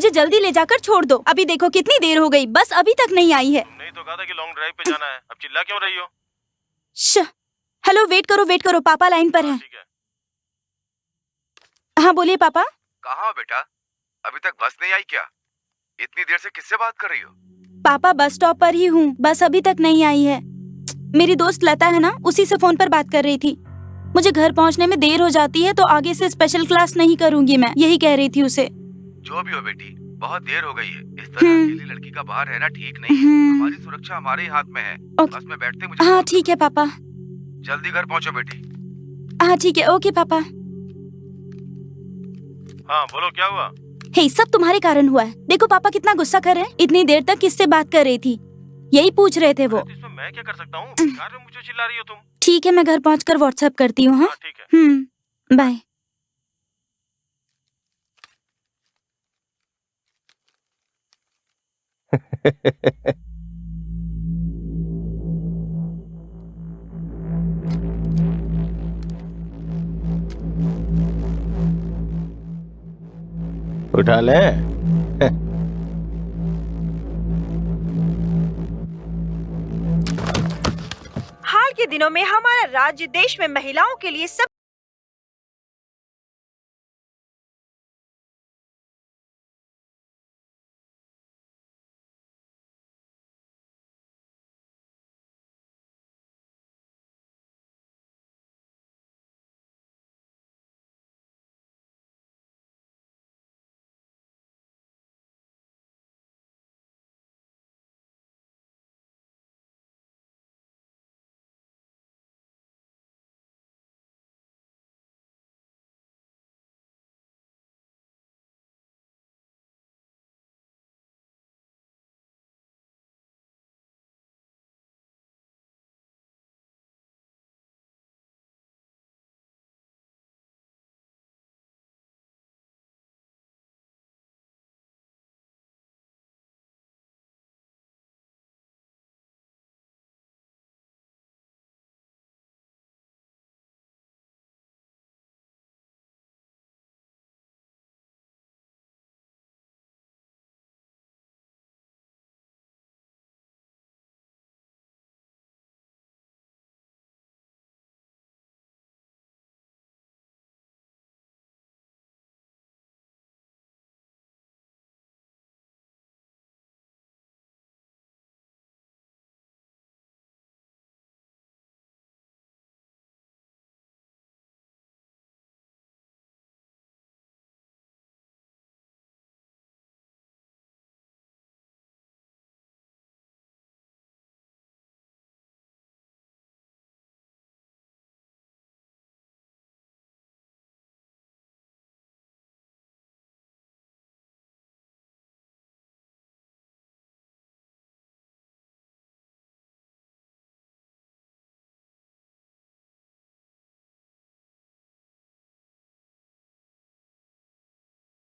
मुझे जल्दी ले जाकर छोड़ दो। अभी देखो कितनी देर हो गई, बस अभी तक नहीं आई है। तुमने ही तो कहा था कि लॉन्ग ड्राइव पे जाना है, अब चिल्ला क्यों रही हो? हेलो, वेट करो, पापा लाइन पर हैं। ठीक है। हाँ बोलिए पापा। कहाँ हो बेटा? अभी तक बस नहीं आई क्या? इतनी देर से किससे बात कर रही हो? पापा बस स्टॉप पर ही हूँ, बस अभी तक नहीं आई है। मेरी दोस्त लता है ना, उसी से फोन पर बात कर रही थी। मुझे घर पहुँचने में देर हो जाती है तो आगे से स्पेशल क्लास नहीं करूँगी मैं, यही कह रही थी उसे। जो भी हो बेटी, बहुत देर हो गई है। इस तरह अकेली लड़की का बाहर रहना ठीक नहीं है। हमारी सुरक्षा हमारे ही हाथ में है। बस में बैठते मुझे। हाँ ठीक है पापा। जल्दी घर पहुँचो बेटी। हाँ ठीक है, ओके पापा। हाँ बोलो, क्या हुआ? हे, सब तुम्हारे कारण हुआ है। देखो पापा कितना गुस्सा कर रहे हैं। इतनी देर तक किससे बात कर रही थी, यही पूछ रहे थे वो। तो इसमें मैं क्या कर सकता हूँ? बेकार में मुझे चिल्ला रही हो तुम। ठीक है, मैं घर पहुँचकर व्हाट्सएप करती हूँ। हाँ ठीक है। बाय। उठा ले। हाल के दिनों में हमारा राज्य देश में महिलाओं के लिए सब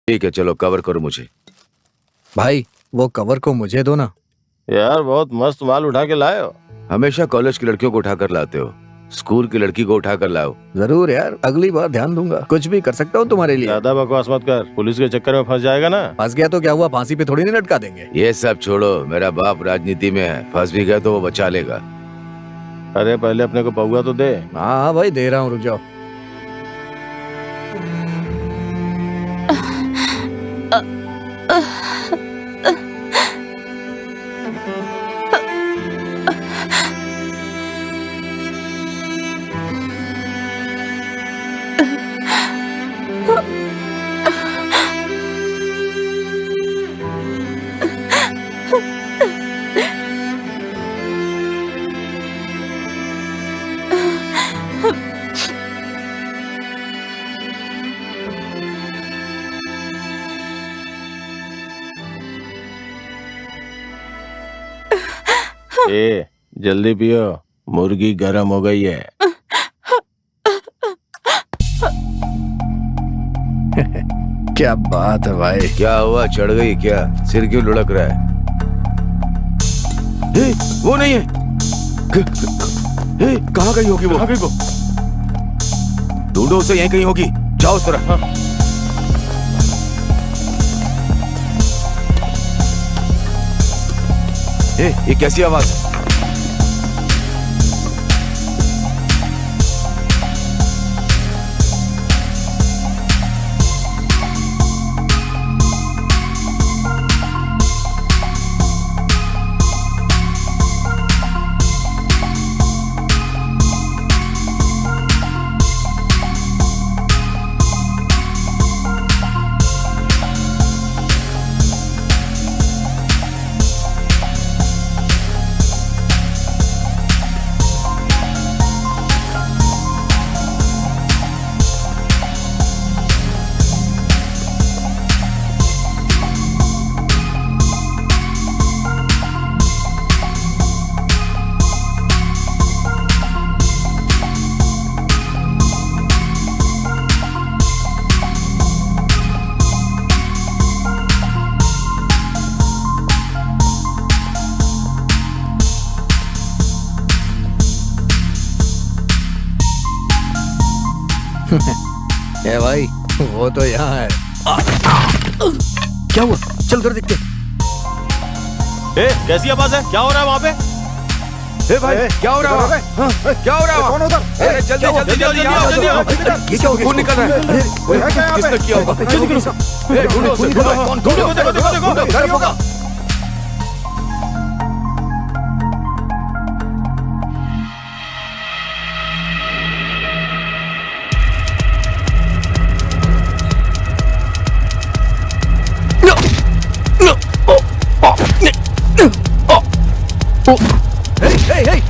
ठीक है, चलो कवर करो मुझे। भाई वो कवर को मुझे दो ना। यार बहुत मस्त माल उठा के लाए हो। हमेशा कॉलेज की लड़कियों को उठाकर लाते हो, स्कूल की लड़की को उठाकर लाओ। जरूर यार, अगली बार ध्यान दूंगा। कुछ भी कर सकता हूँ तुम्हारे लिए। ज्यादा बकवास मत कर, पुलिस के चक्कर में फंस जाएगा ना। फंस गया तो क्या हुआ, फांसी पे थोड़ी नहीं लटका देंगे। ये सब छोड़ो, मेरा बाप राजनीति में है, फंस भी गया तो वो बचा लेगा। अरे पहले अपने को पौआ तो दे। हाँ भाई दे रहा हूँ, रुक जाओ। ए, जल्दी पियो, मुर्गी गर्म हो गई है। क्या बात है भाई। क्या हुआ, चढ़ गई क्या? सिर क्यों लुढ़क रहा है? वो नहीं है। कहाँ गई होगी वो? कहाँ गई वो? ढूंढो उसे, यहीं कहीं होगी। जाओ उस तरफ। ये कैसी आवाज है? ए भाई, वो तो यहाँ है। क्या हुआ? चल उधर देखते। कैसी आवाज है? क्या हो रहा है वहाँ पे? भाई क्या हो रहा है? क्या हो रहा है? कौन उधर? जल्दी जल्दी जल्दी आओ। ये क्या हो गया? खून निकल रहा है। किसने किया होगा? जल्दी करो। ढूंढो उसे, ढूंढो। कौन? ढूंढो, ढूंढो, इधर होगा।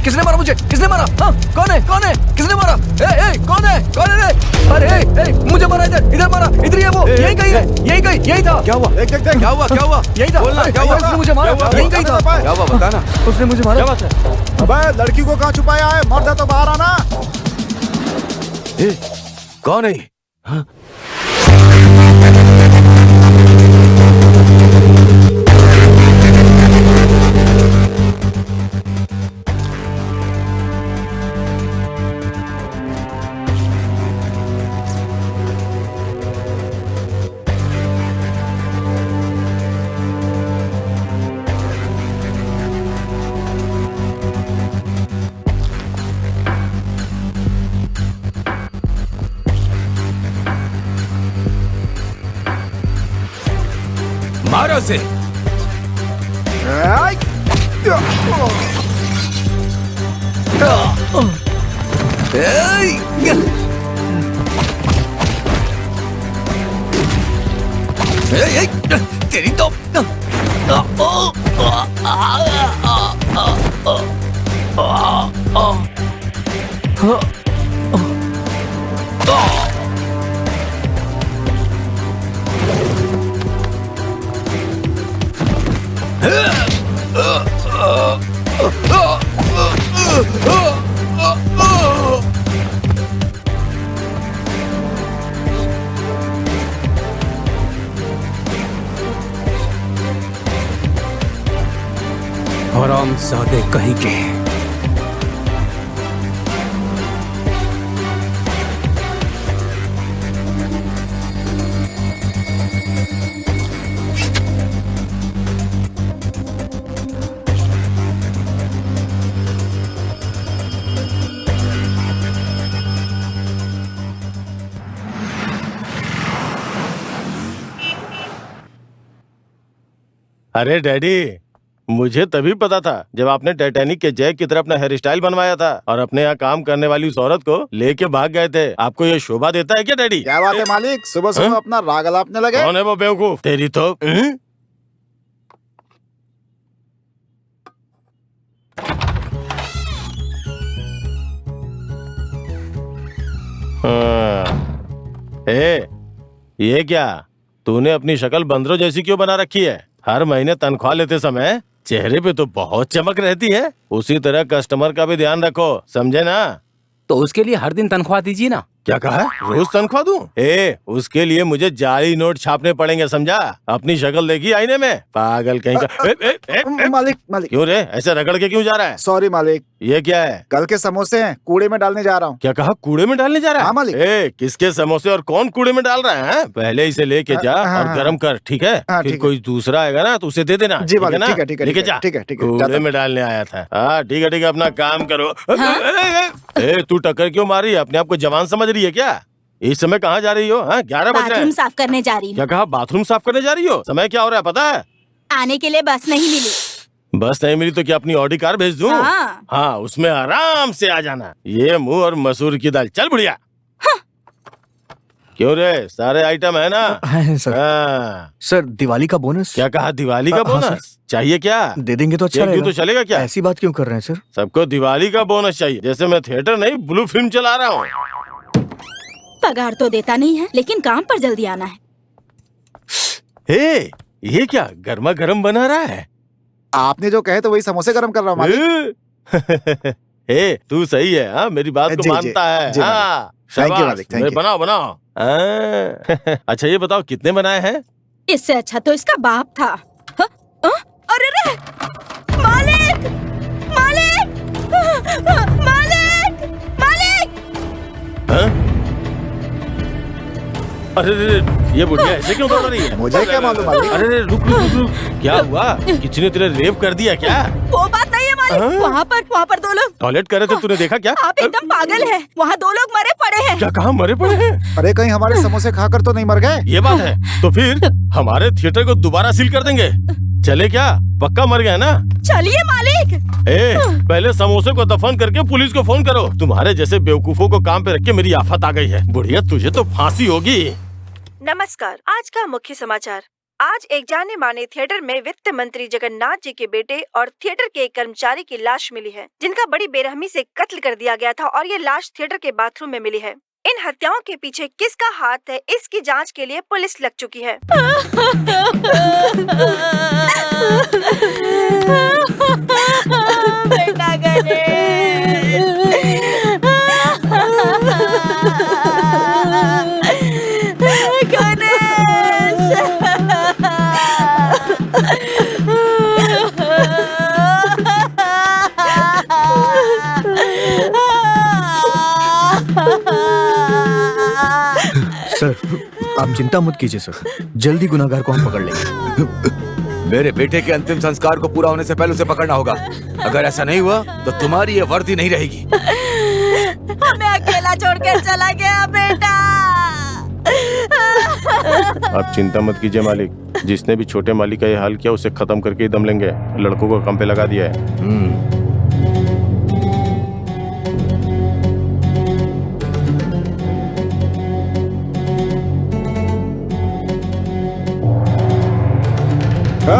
किसने मारा मुझे? किसने मारा? हाँ, कौन है? कौन है? किसने मारा? कौन है? कौन है? अरे मुझे मारा, इधर मारा, इधर ही है वो। यही कहीं है, यही कहीं, यही था। क्या हुआ? देख क्या हुआ? क्या हुआ? यही था। बोलना, क्या हुआ? उसने मुझे मारा, यही कहीं था। क्या हुआ बता ना। उसने मुझे मारा। क्या बात है? अबे लड़की को कहाँ छुपाया है? मर्द है तो बाहर आना। कौन है? हाँ? मारो से। तेरी तो हरामजादे कहीं के। अरे डैडी, मुझे तभी पता था जब आपने टाइटैनिक के जैक की तरह अपना हेयर स्टाइल बनवाया था और अपने यहाँ काम करने वाली उस औरत को लेके भाग गए थे। आपको ये शोभा देता है क्या डैडी? क्या बात है मालिक? सुबह सुबह अपना राग अलापने लगे। कौन है वो बेवकूफ? तेरी तो ये क्या? तूने अपनी शक्ल बंदरों जैसी क्यों बना रखी है? हर महीने तनख्वाह लेते समय चेहरे पे तो बहुत चमक रहती है। उसी तरह कस्टमर का भी ध्यान रखो, समझे ना? तो उसके लिए हर दिन तनख्वाह दीजिए ना। क्या कहा? रोज तनख्वाह दूं? उसके लिए मुझे जाली नोट छापने पड़ेंगे, समझा? अपनी शक्ल देखी आईने में, पागल कहीं का। मालिक मालिक, क्यों रे, ऐसे रगड़ के क्यों जा रहा है? सॉरी मालिक, ये क्या है? कल के समोसे हैं, कूड़े में डालने जा रहा हूँ। क्या कहा? कूड़े में डालने जा रहा है? हाँ, मालिक। किसके समोसे और कौन कूड़े में डाल रहा है? पहले इसे लेके जा हाँ, और हाँ, गरम कर, ठीक है? हाँ, फिर ठीक है। कोई दूसरा आएगा ना तो उसे दे देना, जी मालिक, ना? ठीक है, ठीक है, लेके ठीक जा। है, ठीक है, ठीक है, कूड़े जाता में डालने आया था। हाँ ठीक है, अपना काम करो। हाँ? तू टक्कर क्यों मार रही है? अपने आप को जवान समझ रही है क्या? इस समय कहाँ जा रही हो? 11 बज रहे बाथरूम हैं। साफ करने जा रही क्या हूँ। कहा? बाथरूम साफ करने जा रही हो? समय क्या हो रहा है पता है? आने के लिए बस नहीं मिली। बस नहीं मिली तो क्या अपनी ऑडी कार भेज दूं? हाँ। हाँ, उसमें आराम से आ जाना। ये मुंह और मसूर की दाल, चल बुढ़िया। क्यों रे, सारे आइटम है ना? है सर। हाँ। सर दिवाली का बोनस क्या कहा? दिवाली का हाँ, बोनस चाहिए क्या? दे देंगे तो अच्छा एक यूं रहेगा। तो चलेगा क्या? ऐसी बात क्यों कर रहे हैं सर? सबको दिवाली का बोनस चाहिए, जैसे मैं थिएटर नहीं ब्लू फिल्म चला रहा हूँ। पगार तो देता नहीं है, लेकिन काम पर जल्दी आना है। ये क्या गर्मा गर्म बना रहा है? आपने जो कहे तो वही समोसे गरम कर रहा हूँ मालिक। तू सही है, हाँ मेरी बात को जी, जी, मानता है। जी, हाँ Thank you, शाबाश, मालिक, thank you। बनाओ बनाओ। अच्छा ये बताओ कितने बनाए हैं? इससे अच्छा तो इसका बाप था। ह? ह? अरे रे! मालिक! मालिक! मालिक! मालिक! हाँ? अरे रे, ये बुढ़िया ऐसे क्यों दौड़ रही है? मुझे क्या मालूम मालिक। अरे रे, रुक रुक रुक रुक। क्या हुआ? किसी ने तेरे रेप कर दिया क्या? वो बात नहीं है मालिक। हाँ? वहाँ पर 2 लोग। टॉयलेट कर रहे थे, तूने देखा क्या? आप एकदम पागल है। वहाँ 2 लोग मरे पड़े हैं। क्या कहा? मरे पड़े हैं? अरे कहीं हमारे समोसे खाकर तो नहीं मर गए? ये बात है तो फिर हमारे थिएटर को दोबारा सील कर देंगे। चले क्या? पक्का मर गए ना? चलिए मालिक। पहले समोसे को दफन करके पुलिस को फोन करो। तुम्हारे जैसे बेवकूफों को काम पे रख के मेरी आफत आ गई है। बुढ़िया तुझे तो फांसी होगी। नमस्कार, आज का मुख्य समाचार। आज एक जाने माने थिएटर में वित्त मंत्री जगन्नाथ जी के बेटे और थिएटर के एक कर्मचारी की लाश मिली है, जिनका बड़ी बेरहमी से कत्ल कर दिया गया था और ये लाश थिएटर के बाथरूम में मिली है। इन हत्याओं के पीछे किसका हाथ है, इसकी जांच के लिए पुलिस लग चुकी है। बेटा सर आप चिंता मत कीजिए सर, जल्दी गुनाहगार को हम पकड़ लेंगे। मेरे बेटे के अंतिम संस्कार को पूरा होने से पहले उसे पकड़ना होगा। अगर ऐसा नहीं हुआ तो तुम्हारी ये वर्दी नहीं रहेगी। हमें अकेला छोड़कर चला गया बेटा। आप चिंता मत कीजिए मालिक, जिसने भी छोटे मालिक का ये हाल किया उसे खत्म करके ही दम लेंगे। लड़कों को काम पे लगा दिया है।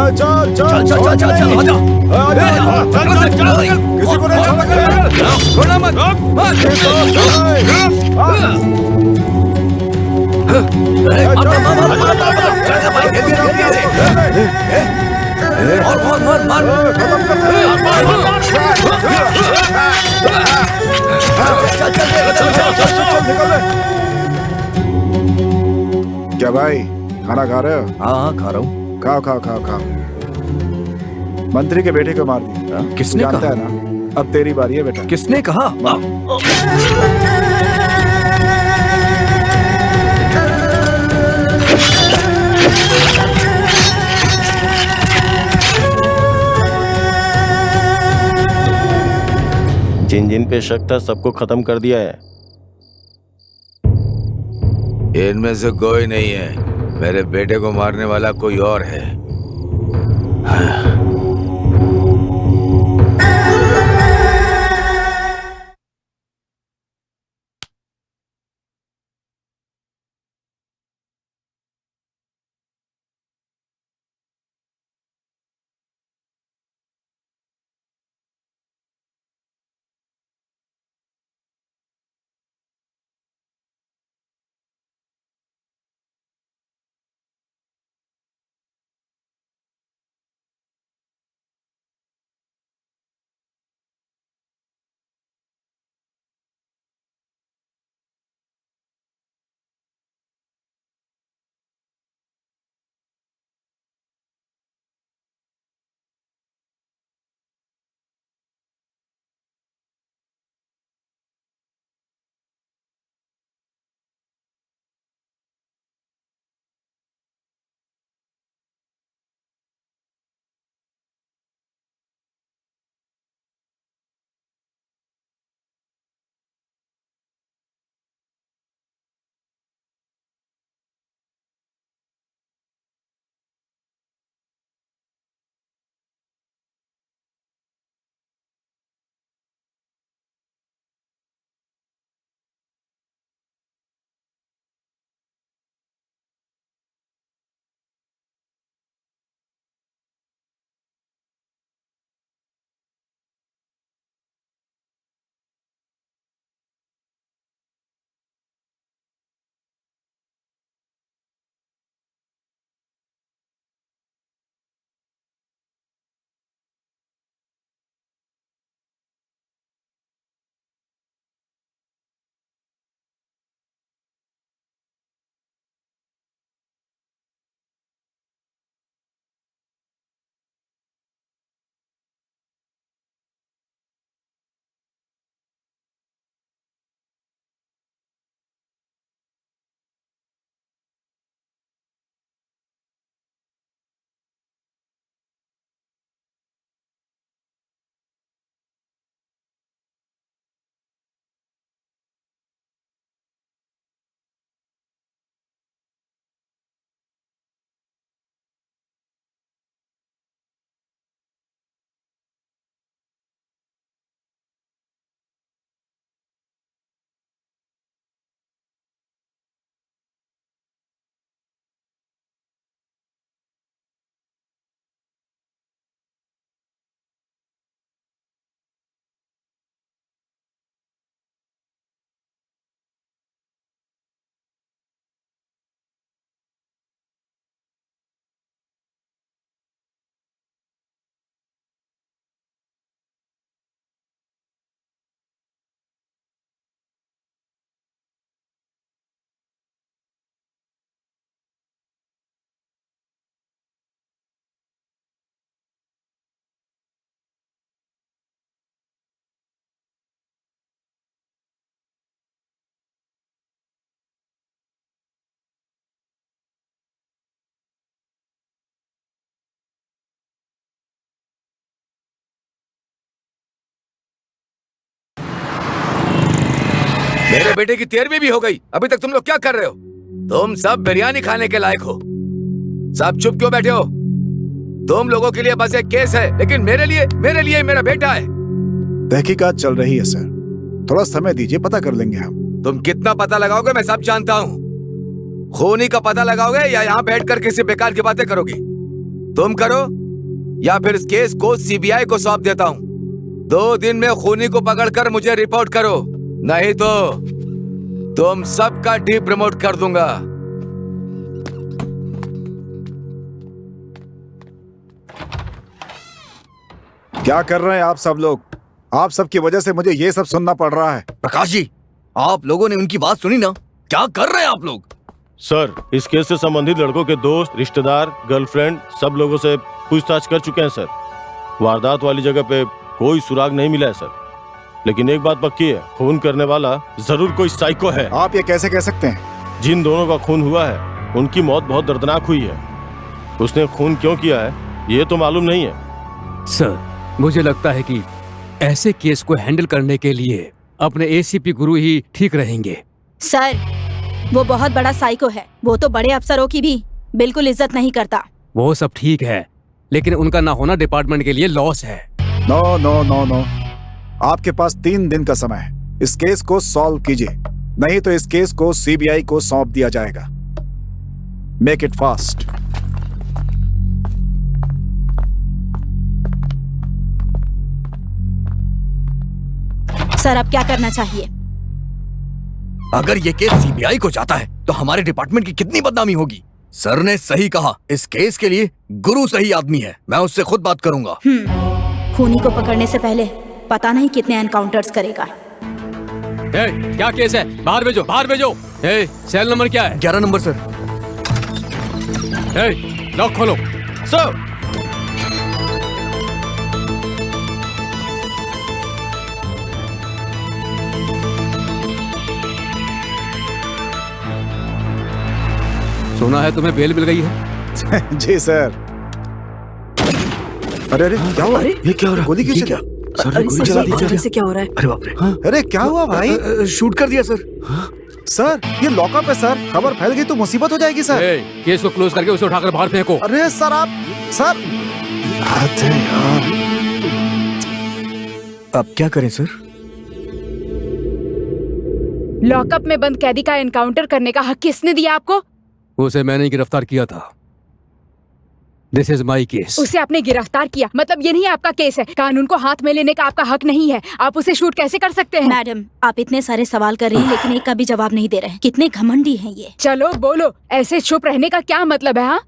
चल चल चल चल चल चल चल आजा। किसी को नहीं छोड़ेंगे। छोड़ना मत। और मार मार मार। खत्म कर दे। चल निकल ले। क्या भाई, खाना खा रहे हो? हाँ हाँ खा रहा हूँ। खाओ खाओ खाओ खाओ। मंत्री के बेटे को मार दिया। किसने जानता कहा? है ना, अब तेरी बारी है बेटा। किसने कहा? जिन जिन पे शक था सबको खत्म कर दिया है। इनमें से कोई नहीं है। मेरे बेटे को मारने वाला कोई और है। मेरे बेटे की 13वीं भी हो गई, अभी तक तुम लोग क्या कर रहे हो? तुम सब बिरयानी खाने के लायक हो। सब चुप क्यों बैठे हो? तुम लोगों के लिए बस एक केस है, लेकिन मेरे लिए मेरा बेटा है। तहकीकात चल रही है सर, थोड़ा समय दीजिए, पता कर लेंगे हम। तुम कितना पता लगाओगे मैं सब जानता हूँ। खूनी का पता लगाओगे या यहाँ बैठकर किसी बेकार की बातें करोगे? तुम करो या फिर इस केस को सीबीआई को सौंप देता हूँ। 2 दिन में खूनी को पकड़कर मुझे रिपोर्ट करो, नहीं तो तुम सबका डी प्रमोट कर दूंगा। क्या कर रहे हैं आप सब लोग? आप सबकी वजह से मुझे ये सब सुनना पड़ रहा है। प्रकाश जी, आप लोगों ने उनकी बात सुनी ना? क्या कर रहे हैं आप लोग? सर, इस केस से संबंधित लड़कों के दोस्त, रिश्तेदार, गर्लफ्रेंड सब लोगों से पूछताछ कर चुके हैं सर। वारदात वाली जगह पे कोई सुराग नहीं मिला है सर, लेकिन एक बात पक्की है, खून करने वाला जरूर कोई साइको है। आप ये कैसे कह सकते हैं? जिन दोनों का खून हुआ है उनकी मौत बहुत दर्दनाक हुई है। उसने खून क्यों किया है ये तो मालूम नहीं है। सर, मुझे लगता है कि ऐसे केस को हैंडल करने के लिए अपने एसीपी गुरु ही ठीक रहेंगे। सर, वो बहुत बड़ा साइको है। वो तो बड़े अफसरों की भी बिल्कुल इज्जत नहीं करता। वो सब ठीक है, लेकिन उनका ना होना डिपार्टमेंट के लिए लॉस है। नो नो नो नो, आपके पास 3 दिन का समय है। इस केस को सॉल्व कीजिए, नहीं तो इस केस को सीबीआई को सौंप दिया जाएगा। Make it fast. सर, अब क्या करना चाहिए? अगर ये केस सीबीआई को जाता है तो हमारे डिपार्टमेंट की कितनी बदनामी होगी। सर ने सही कहा, इस केस के लिए गुरु सही आदमी है। मैं उससे खुद बात करूंगा। खूनी को पकड़ने से पहले पता नहीं कितने एनकाउंटर्स करेगा। क्या केस है? बाहर भेजो, बाहर भेजो। सेल नंबर क्या है? 11 नंबर सर। लॉक खोलो। सर, सुना है तुम्हें बेल मिल गई है? जी सर। अरे अरे क्या हुआ? ये क्या हो रहा है? गोली क्यों चली? सर ने गोली चला दी क्या? से क्या हो रहा है? अरे बाप रे। अरे क्या हुआ भाई? शूट कर दिया सर। सर, ये लॉकअप है सर, खबर फैल गई तो मुसीबत हो जाएगी सर। केस को क्लोज करके उसे उठाकर बाहर फेंको। अरे सर, आप सर। अरे यार, अब क्या करें सर? लॉकअप में बंद कैदी का एनकाउंटर करने का हक किसने दिया आपको? उसे मैंने गिरफ्तार किया था। This is my case. उसे आपने गिरफ्तार किया, मतलब ये नहीं आपका केस है। कानून को हाथ में लेने का आपका हक नहीं है। आप उसे शूट कैसे कर सकते हैं? मैडम, आप इतने सारे सवाल कर रही हैं लेकिन एक का भी जवाब नहीं दे रहे हैं। कितने घमंडी हैं ये। चलो बोलो, ऐसे चुप रहने का क्या मतलब है? हाँ,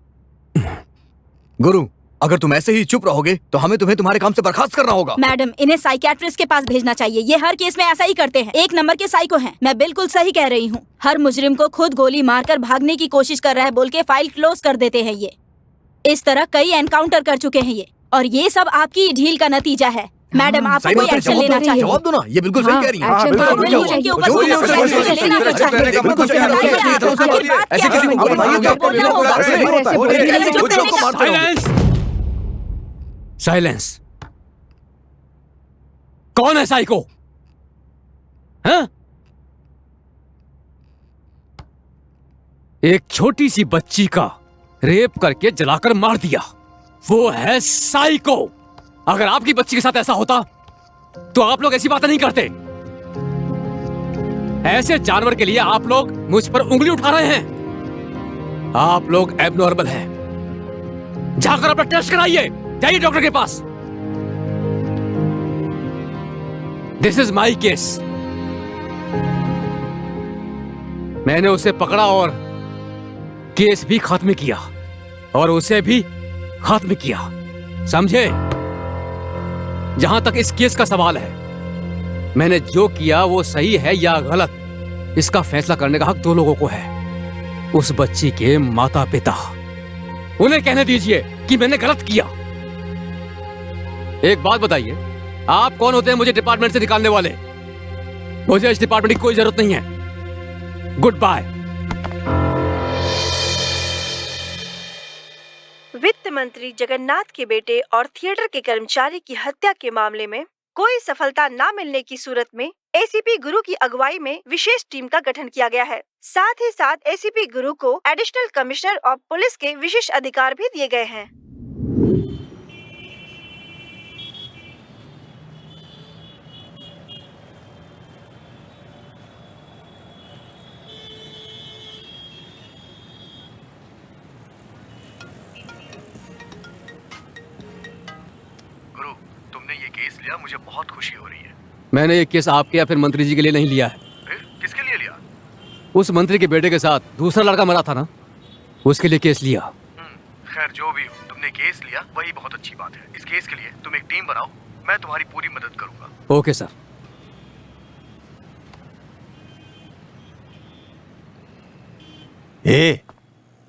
गुरु, अगर तुम ऐसे ही चुप रहोगे तो हमें तुम्हें तुम्हारे काम से बर्खास्त करना होगा। मैडम, इन्हें साइकियाट्रिस्ट के पास भेजना चाहिए। ये हर केस में ऐसा ही करते हैं। 1 नंबर के साइको हैं। मैं बिल्कुल सही कह रही हूँ। हर मुजरिम को खुद गोली मारकर भागने की कोशिश कर रहा है बोल के फाइल क्लोज कर देते हैं ये। इस तरह कई एनकाउंटर कर चुके हैं ये, और ये सब आपकी ढील का नतीजा है। मैडम, आपको सही कोई बात है, एक्शन लेना चाहिए। जवाब दो ना, ये बिल्कुल सही कह रही है। हाँ, बिल्कुल, action बिल्कुल। तो इनके ऊपर जो कोई भी हो, एक्शन जो भी हो, लेना जो भी हो, चाहिए। बिल्कुल सही कह रही है। ऐसे किसी को आखिर बात क्या है? बोलना होगा। ऐसे नहीं होता है। बोलिए, ऐसे ऐसे कुछ बोलिए। लोग को मारते हो। Silence, silence. कौन है साइको? हाँ? एक छोटी सी बच्ची का रेप करके जलाकर मार दिया, वो है साइको। अगर आपकी बच्ची के साथ ऐसा होता तो आप लोग ऐसी बातें नहीं करते। ऐसे जानवर के लिए आप लोग मुझ पर उंगली उठा रहे हैं। आप लोग एबनॉर्मल हैं। जाकर अपना टेस्ट कराइए, जाइए डॉक्टर के पास। This is my case. मैंने उसे पकड़ा और केस भी खत्म किया और उसे भी खत्म किया, समझे? जहां तक इस केस का सवाल है, मैंने जो किया वो सही है या गलत, इसका फैसला करने का हक 2 लोगों को है। उस बच्ची के माता पिता। उन्हें कहने दीजिए कि मैंने गलत किया। एक बात बताइए, आप कौन होते हैं मुझे डिपार्टमेंट से निकालने वाले? मुझे इस डिपार्टमेंट की कोई जरूरत नहीं है। Good bye. वित्त मंत्री जगन्नाथ के बेटे और थिएटर के कर्मचारी की हत्या के मामले में कोई सफलता न मिलने की सूरत में एसीपी गुरु की अगुवाई में विशेष टीम का गठन किया गया है। साथ ही साथ एसीपी गुरु को एडिशनल कमिश्नर ऑफ पुलिस के विशेष अधिकार भी दिए गए हैं। गुरु, तुमने ये केस लिया, मुझे बहुत खुशी हो रही है। मैंने ये केस आपके या फिर मंत्री जी के लिए नहीं लिया है। फिर किसके लिए लिया? उस मंत्री के बेटे के साथ दूसरा लड़का मरा था ना, उसके लिए केस लिया। खैर जो भी हो, तुमने केस लिया वही बहुत अच्छी बात है। इस केस के लिए तुम एक टीम बनाओ, मैं तुम्हारी पूरी मदद करूंगा। Okay sir.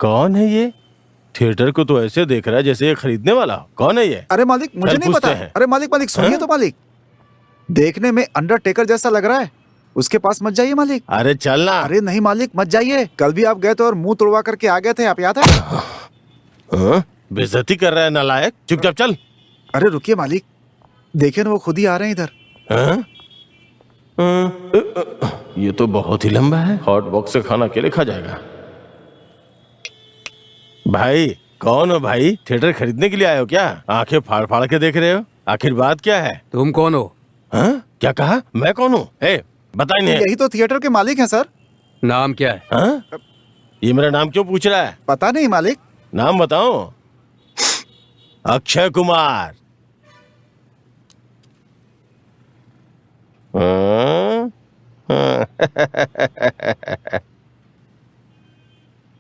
कौन है ये? थिएटर को तो ऐसे देख रहा है जैसे ये खरीदने वाला हो। कौन है ये? अरे मालिक, मुझे चल नहीं पूछते पता। हैं। अरे मालिक, मालिक सुनिए हाँ? तो मालिक, देखने में अंडरटेकर जैसा लग रहा है। उसके पास मत जाइए मालिक। अरे चलना। अरे नहीं मालिक, मत जाइए। कल भी आप गए थे और मुंह तोड़वा करके आ गए थे, आप याद है? हाँ? बेइज्जती कर रहा है नालायक, चुपचाप चल। अरे रुकिए मालिक, देखिए ना वो खुद ही आ रहे हैं इधर। हाँ? ये तो बहुत ही लंबा है। हॉट बॉक्स से खाना अकेले खा जाएगा। भाई कौन हो भाई? थिएटर खरीदने के लिए आए हो क्या? आंखें फाड़ फाड़ के देख रहे हो, आखिर बात क्या है? तुम कौन हो? हाँ? क्या कहा? मैं कौन हूँ? बताइए नहीं। यही तो थिएटर के मालिक हैं सर। नाम क्या है? हाँ? ये मेरा नाम क्यों पूछ रहा है? पता नहीं मालिक। नाम बताओ। अक्षय कुमार। हाँ?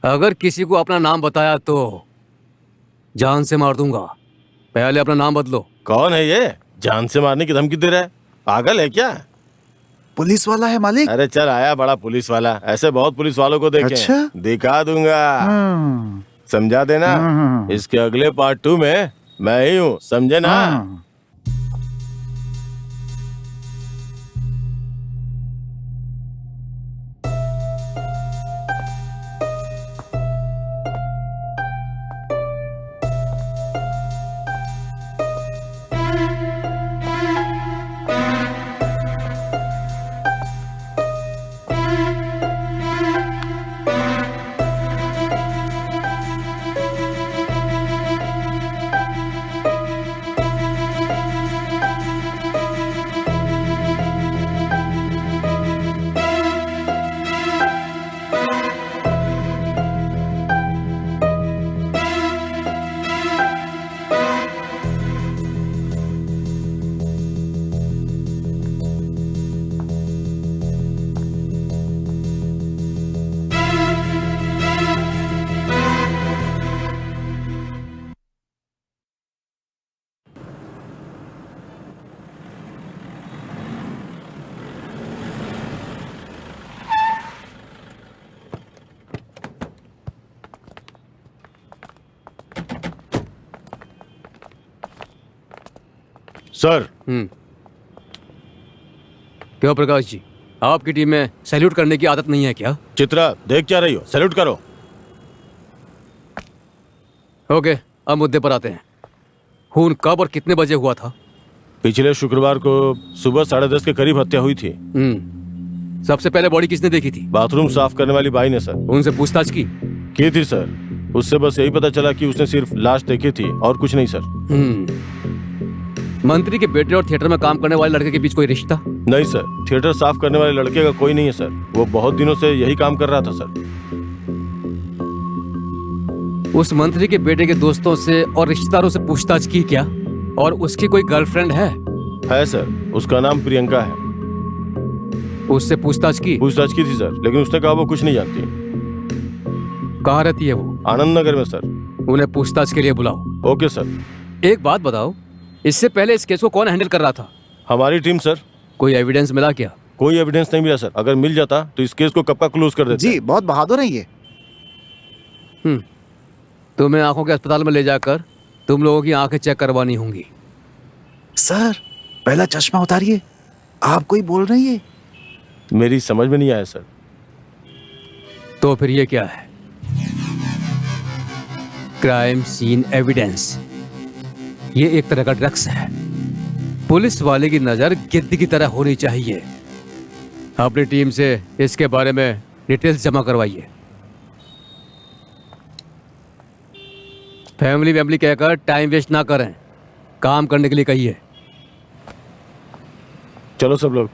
अगर किसी को अपना नाम बताया तो जान से मार दूंगा। पहले अपना नाम बदलो। कौन है ये? जान से मारने की धमकी दे रहा है? पागल है क्या? पुलिस वाला है मालिक। अरे चल आया बड़ा पुलिस वाला। ऐसे बहुत पुलिस वालों को देखे। अच्छा? दिखा दूंगा। समझा देना। इसके अगले पार्ट 2 में मैं ही हूँ, समझे ना? सर। क्यों प्रकाश जी, आपकी टीम में सैल्यूट करने की आदत नहीं है क्या? चित्रा देख क्या रही हो? सैल्यूट करो। ओके, अब मुद्दे पर आते हैं। खून कब और कितने बजे हुआ था? पिछले शुक्रवार को सुबह 10:30 के करीब हत्या हुई थी। सबसे पहले बॉडी किसने देखी थी? बाथरूम साफ करने वाली बाई ने सर। उनसे पूछताछ की थी सर। उससे बस यही पता चला कि उसने सिर्फ लाश देखी थी और कुछ नहीं सर। मंत्री के बेटे और थिएटर में काम करने वाले लड़के के बीच कोई रिश्ता? नहीं सर, थिएटर साफ करने वाले लड़के का कोई नहीं है सर। वो बहुत दिनों से यही काम कर रहा था सर। उस मंत्री के बेटे के दोस्तों से और रिश्तेदारों से पूछताछ की क्या? और उसकी कोई गर्लफ्रेंड है? है सर, उसका नाम प्रियंका है। उससे पूछताछ की थी सर, लेकिन उसने कहा वो कुछ नहीं जानती। कहाँ रहती है वो? आनंद नगर में सर। उन्हें पूछताछ के लिए बुलाओ। Okay sir. एक बात बताओ, इससे पहले इस केस को कौन हैंडल कर रहा था? हमारी टीम सर। कोई एविडेंस मिला क्या? कोई एविडेंस नहीं मिला सर। अगर मिल जाता तो इस केस को कब का क्लोज कर देते। जी बहुत बहादुर है ये। तुम्हें आंखों के अस्पताल में ले जाकर तुम लोगों की आंखें चेक करवानी होंगी। सर पहला चश्मा उतारिए, आप कोई बोल रही है? मेरी समझ में नहीं आया सर। तो फिर ये क्या है? Crime scene evidence. ये एक तरह का ड्रग्स है। पुलिस वाले की नजर गिद्ध की तरह होनी चाहिए अपनी टीम से इसके बारे में डिटेल्स जमा करवाइए। फैमिली कहकर टाइम वेस्ट ना करें, काम करने के लिए कहिए। चलो सब लोग।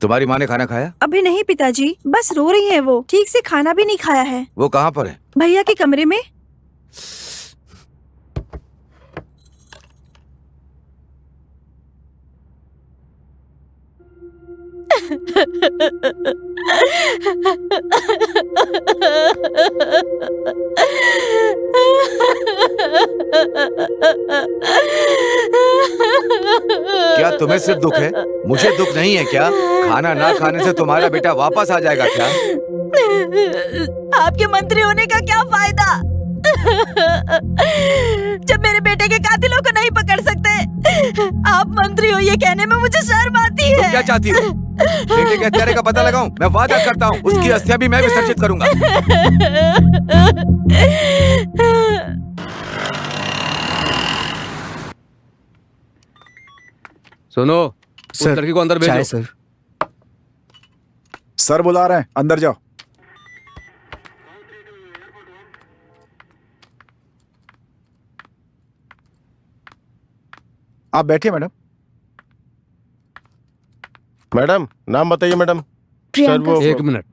तुम्हारी माँ ने खाना खाया? अभी नहीं पिताजी, बस रो रही है वो, ठीक से खाना भी नहीं खाया है। वो कहाँ पर है? भैया के कमरे में। क्या तुम्हें सिर्फ दुख है? मुझे दुख नहीं है क्या? खाना ना खाने से तुम्हारा बेटा वापस आ जाएगा क्या? आपके मंत्री होने का क्या फायदा जब मेरे बेटे के कातिलों को नहीं पकड़ सकते। आप मंत्री हो ये कहने में मुझे शर्म आती है। तुम क्या चाहती हो? बेटे के हत्यारे का पता लगाऊं? मैं वादा करता हूँ उसकी अस्थियां भी मैं विसर्जित करूंगा। सुनो, उस लड़की को अंदर भेजो। सर। सर बुला रहे हैं, अंदर जाओ। आप बैठिए मैडम। मैडम नाम बताइए मैडम। प्रियंका वो- एक मिनट,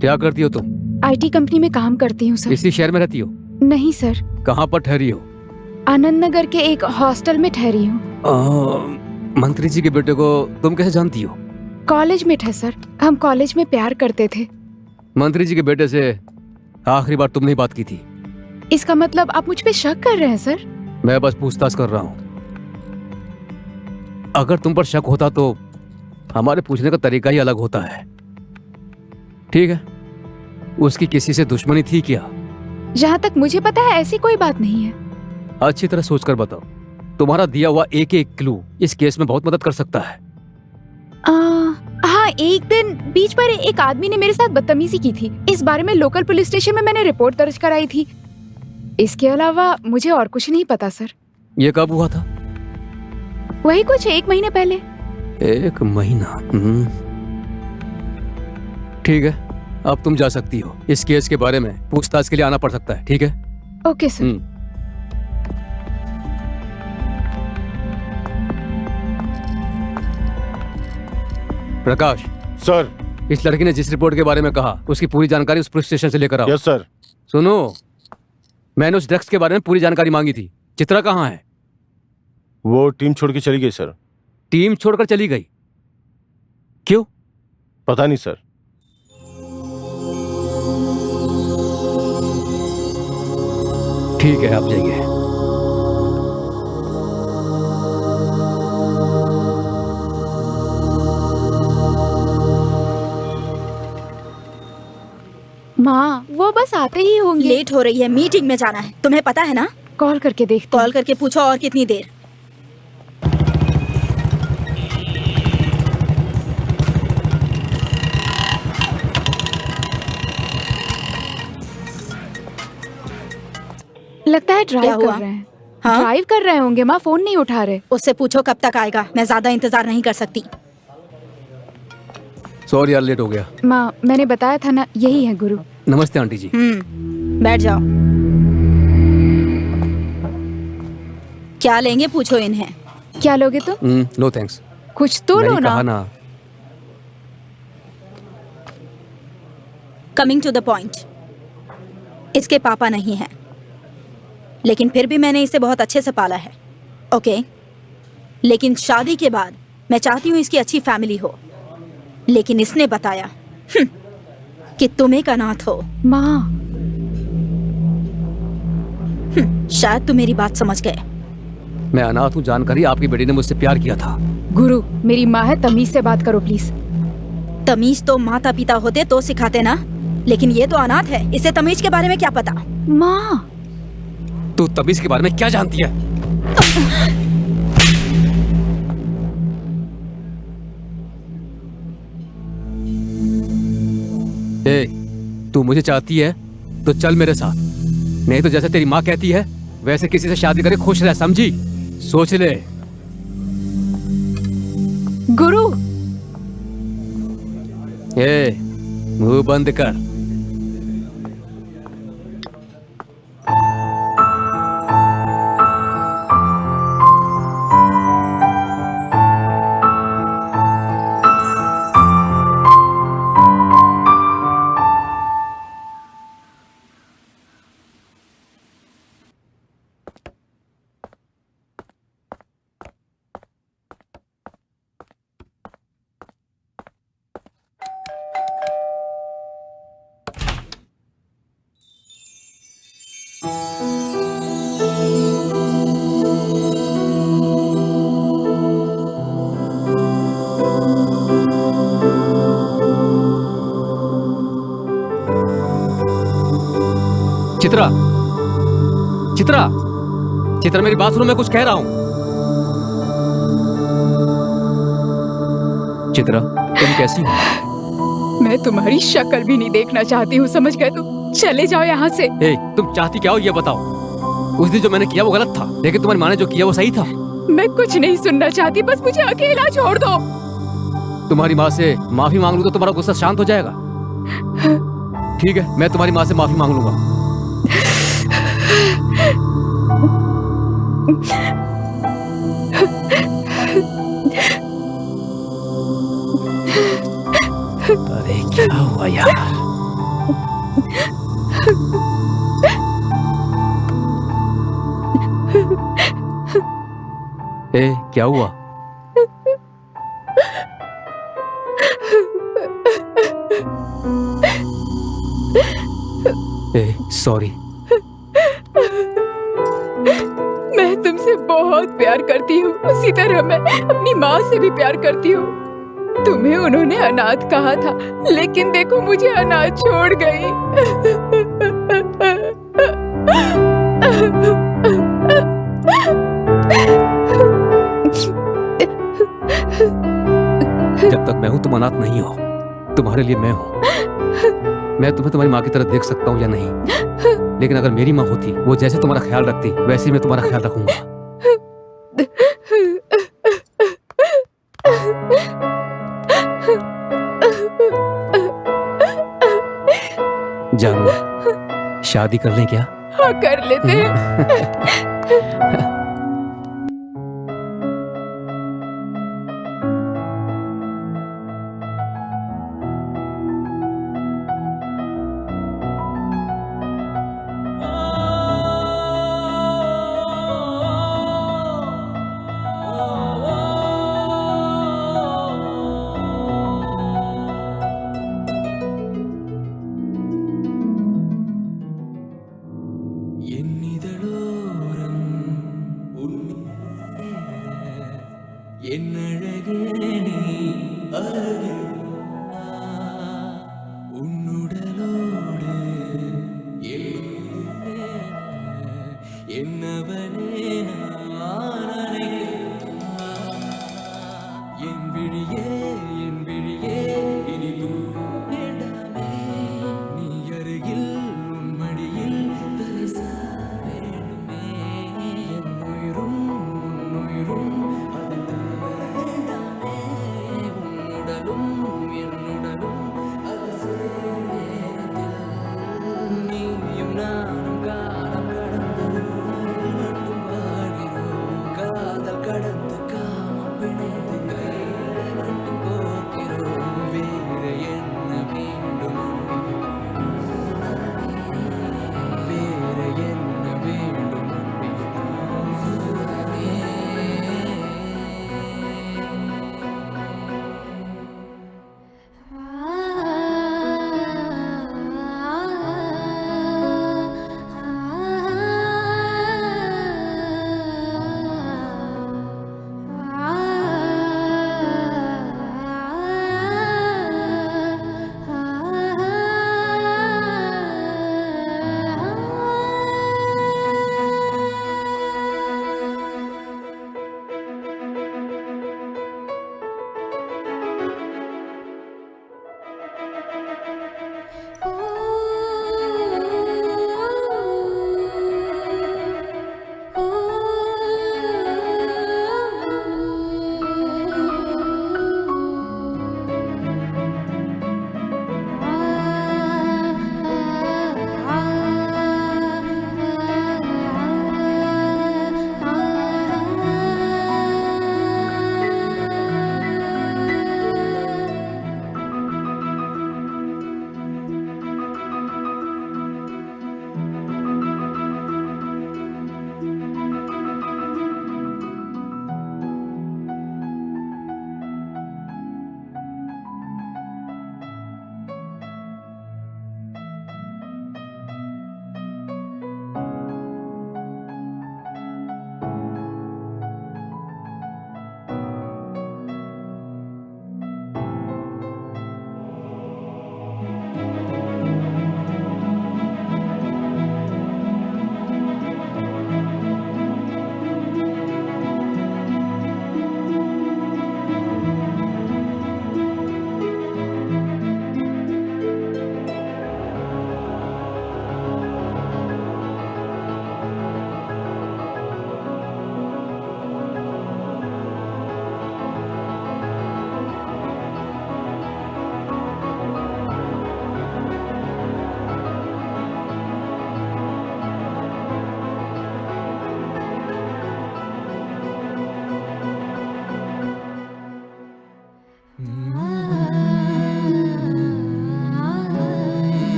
क्या करती हो तुम? IT कंपनी में काम करती हूँ सर। इसी शहर में रहती हो? नहीं सर, कहाँ पर ठहरी हो? आनंद नगर के एक हॉस्टल में ठहरी हूँ। मंत्री जी के बेटे को तुम कैसे जानती हो? कॉलेज में थे सर, हम कॉलेज में प्यार करते थे। मंत्री जी के बेटे से आखिरी बार तुमने ही बात की थी। इसका मतलब आप मुझ पे शक कर रहे हैं सर? मैं बस पूछताछ कर रहा हूँ। अगर तुम पर शक होता तो हमारे पूछने का तरीका ही अलग होता है। ठीक है, उसकी किसी से दुश्मनी थी क्या? जहाँ तक मुझे पता है ऐसी कोई बात नहीं है। अच्छी तरह सोचकर बताओ, तुम्हारा दिया हुआ एक एक क्लू इस केस में बहुत मदद कर सकता है। हाँ, एक दिन बीच पर एक आदमी ने मेरे साथ बदतमीजी की थी। इस बारे में लोकल पुलिस स्टेशन में मैंने रिपोर्ट दर्ज कराई थी। इसके अलावा मुझे और कुछ नहीं पता सर। ये कब हुआ था? वही कुछ 1 महीने पहले। 1 महीना? ठीक है, अब तुम जा सकती हो। इस केस के बारे में पूछताछ के लिए आना पड़ सकता है। ठीक है? Okay sir. प्रकाश सर। इस लड़की ने जिस रिपोर्ट के बारे में कहा उसकी पूरी जानकारी उस पुलिस स्टेशन से लेकर आओ। Yes sir. सुनो, मैंने उस ड्रग्स के बारे में पूरी जानकारी मांगी थी। चित्रा कहाँ है? वो टीम छोड़ के चली गई सर। टीम छोड़कर चली गई? क्यों? पता नहीं सर। ठीक है, आप जाइए। माँ, वो बस आते ही होंगे। लेट हो रही है, मीटिंग में जाना है, तुम्हें पता है ना? कॉल करके देखते। कॉल करके पूछो और कितनी देर। लगता है क्या ड्राइव हुआ? कर रहे हैं। हाँ? ड्राइव कर रहे होंगे माँ, फोन नहीं उठा रहे। उससे पूछो कब तक आएगा, मैं ज्यादा इंतजार नहीं कर सकती। सॉरी यार, लेट हो गया। माँ, मैंने बताया था ना, यही है गुरु। नमस्ते आंटी जी। बैठ जाओ। क्या लेंगे पूछो इन्हें। क्या लोगे तुम? No thanks. कुछ तो लो नहीं कहा ना। ना। कमिंग टू द पॉइंट, इसके पापा नहीं हैं, लेकिन फिर भी मैंने इसे बहुत अच्छे से पाला है। ओके, लेकिन शादी के बाद मैं चाहती हूँ इसकी अच्छी फैमिली हो, लेकिन इसने बताया कि तुम एक अनाथ हो। माँ, शायद तुम मेरी बात समझ गए। मैं अनाथ हूँ जानकर ही आपकी बेटी ने मुझसे प्यार किया था। गुरु, मेरी माँ है, तमीज से बात करो प्लीज। तमीज तो माता पिता होते तो सिखाते ना, लेकिन ये तो अनाथ है, इसे तमीज के बारे में क्या पता। माँ, तू तमीज के बारे में क्या जानती है? तू मुझे चाहती है तो चल मेरे साथ, नहीं तो जैसे तेरी माँ कहती है वैसे किसी से शादी करे खुश रह, समझी? सोच ले। गुरु, ए, मुंह बंद कर। चित्रा, चित्रा, चित्रा मेरी बात सुनो, मैं कुछ कह रहा हूं। चित्रा, तुम कैसी हो? मैं तुम्हारी शक्ल भी नहीं देखना चाहती हूँ, समझ गए तुम? चले जाओ यहाँ से। ए, तुम चाहती क्या हो ये बताओ। उस दिन जो मैंने किया वो गलत था, लेकिन तुम्हारी माँ ने जो किया वो सही था। मैं कुछ नहीं सुनना चाहती, बस मुझे अकेला छोड़ दो। तुम्हारी माँ से माफी मांग लूं तो तुम्हारा गुस्सा शांत हो जाएगा। ठीक है, मैं तुम्हारी माँ से माफी मांग लूंगा। अरे क्या हुआ यार? ए, क्या हुआ? ए, सॉरी। मैं तुमसे बहुत प्यार करती हूँ, उसी तरह मैं अपनी माँ से भी प्यार करती हूँ। तुम्हें उन्होंने अनाथ कहा था, लेकिन देखो मुझे अनाथ छोड़ गई। जब तक मैं हूं तुम अनाथ नहीं हो, तुम्हारे लिए मैं हूं। मैं तुम्हें तुम्हारी माँ की तरह देख सकता हूँ या नहीं, लेकिन अगर मेरी माँ होती, वो जैसे तुम्हारा ख्याल रखती वैसे ही मैं तुम्हारा ख्याल रखूंगा। जानू, शादी कर लें क्या? हाँ, कर लेते हैं।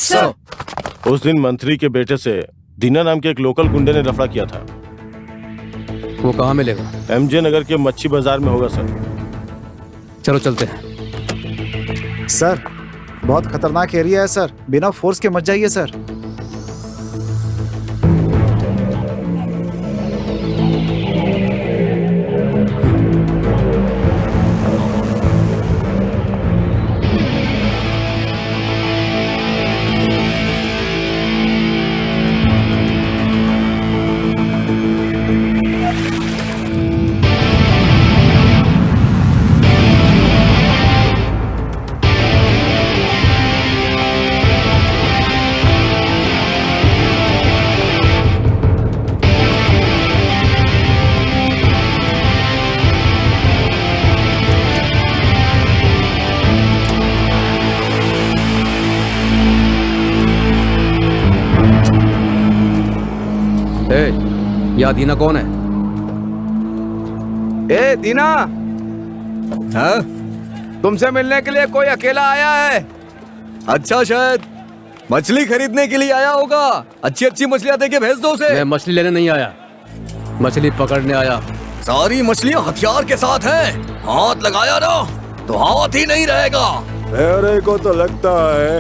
सर। उस दिन मंत्री के बेटे से दीना नाम के एक लोकल गुंडे ने लफड़ा किया था। वो कहाँ मिलेगा? एमजे नगर के मच्छी बाजार में होगा सर। चलो चलते हैं। सर बहुत खतरनाक एरिया है सर, बिना फोर्स के मत जाइए सर। या दीना कौन है? ए दीना, हाँ? तुमसे मिलने के लिए कोई अकेला आया है। अच्छा, शायद मछली खरीदने के लिए आया होगा। अच्छी अच्छी मछलियां देके भेज दो उसे। मैं मछली लेने नहीं आया, मछली पकड़ने आया। सारी मछलियां हथियार के साथ हैं। हाथ लगाया ना तो हाथ ही नहीं रहेगा। मेरे को तो लगता है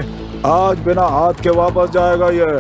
आज बिना हाथ के वापस जाएगा ये।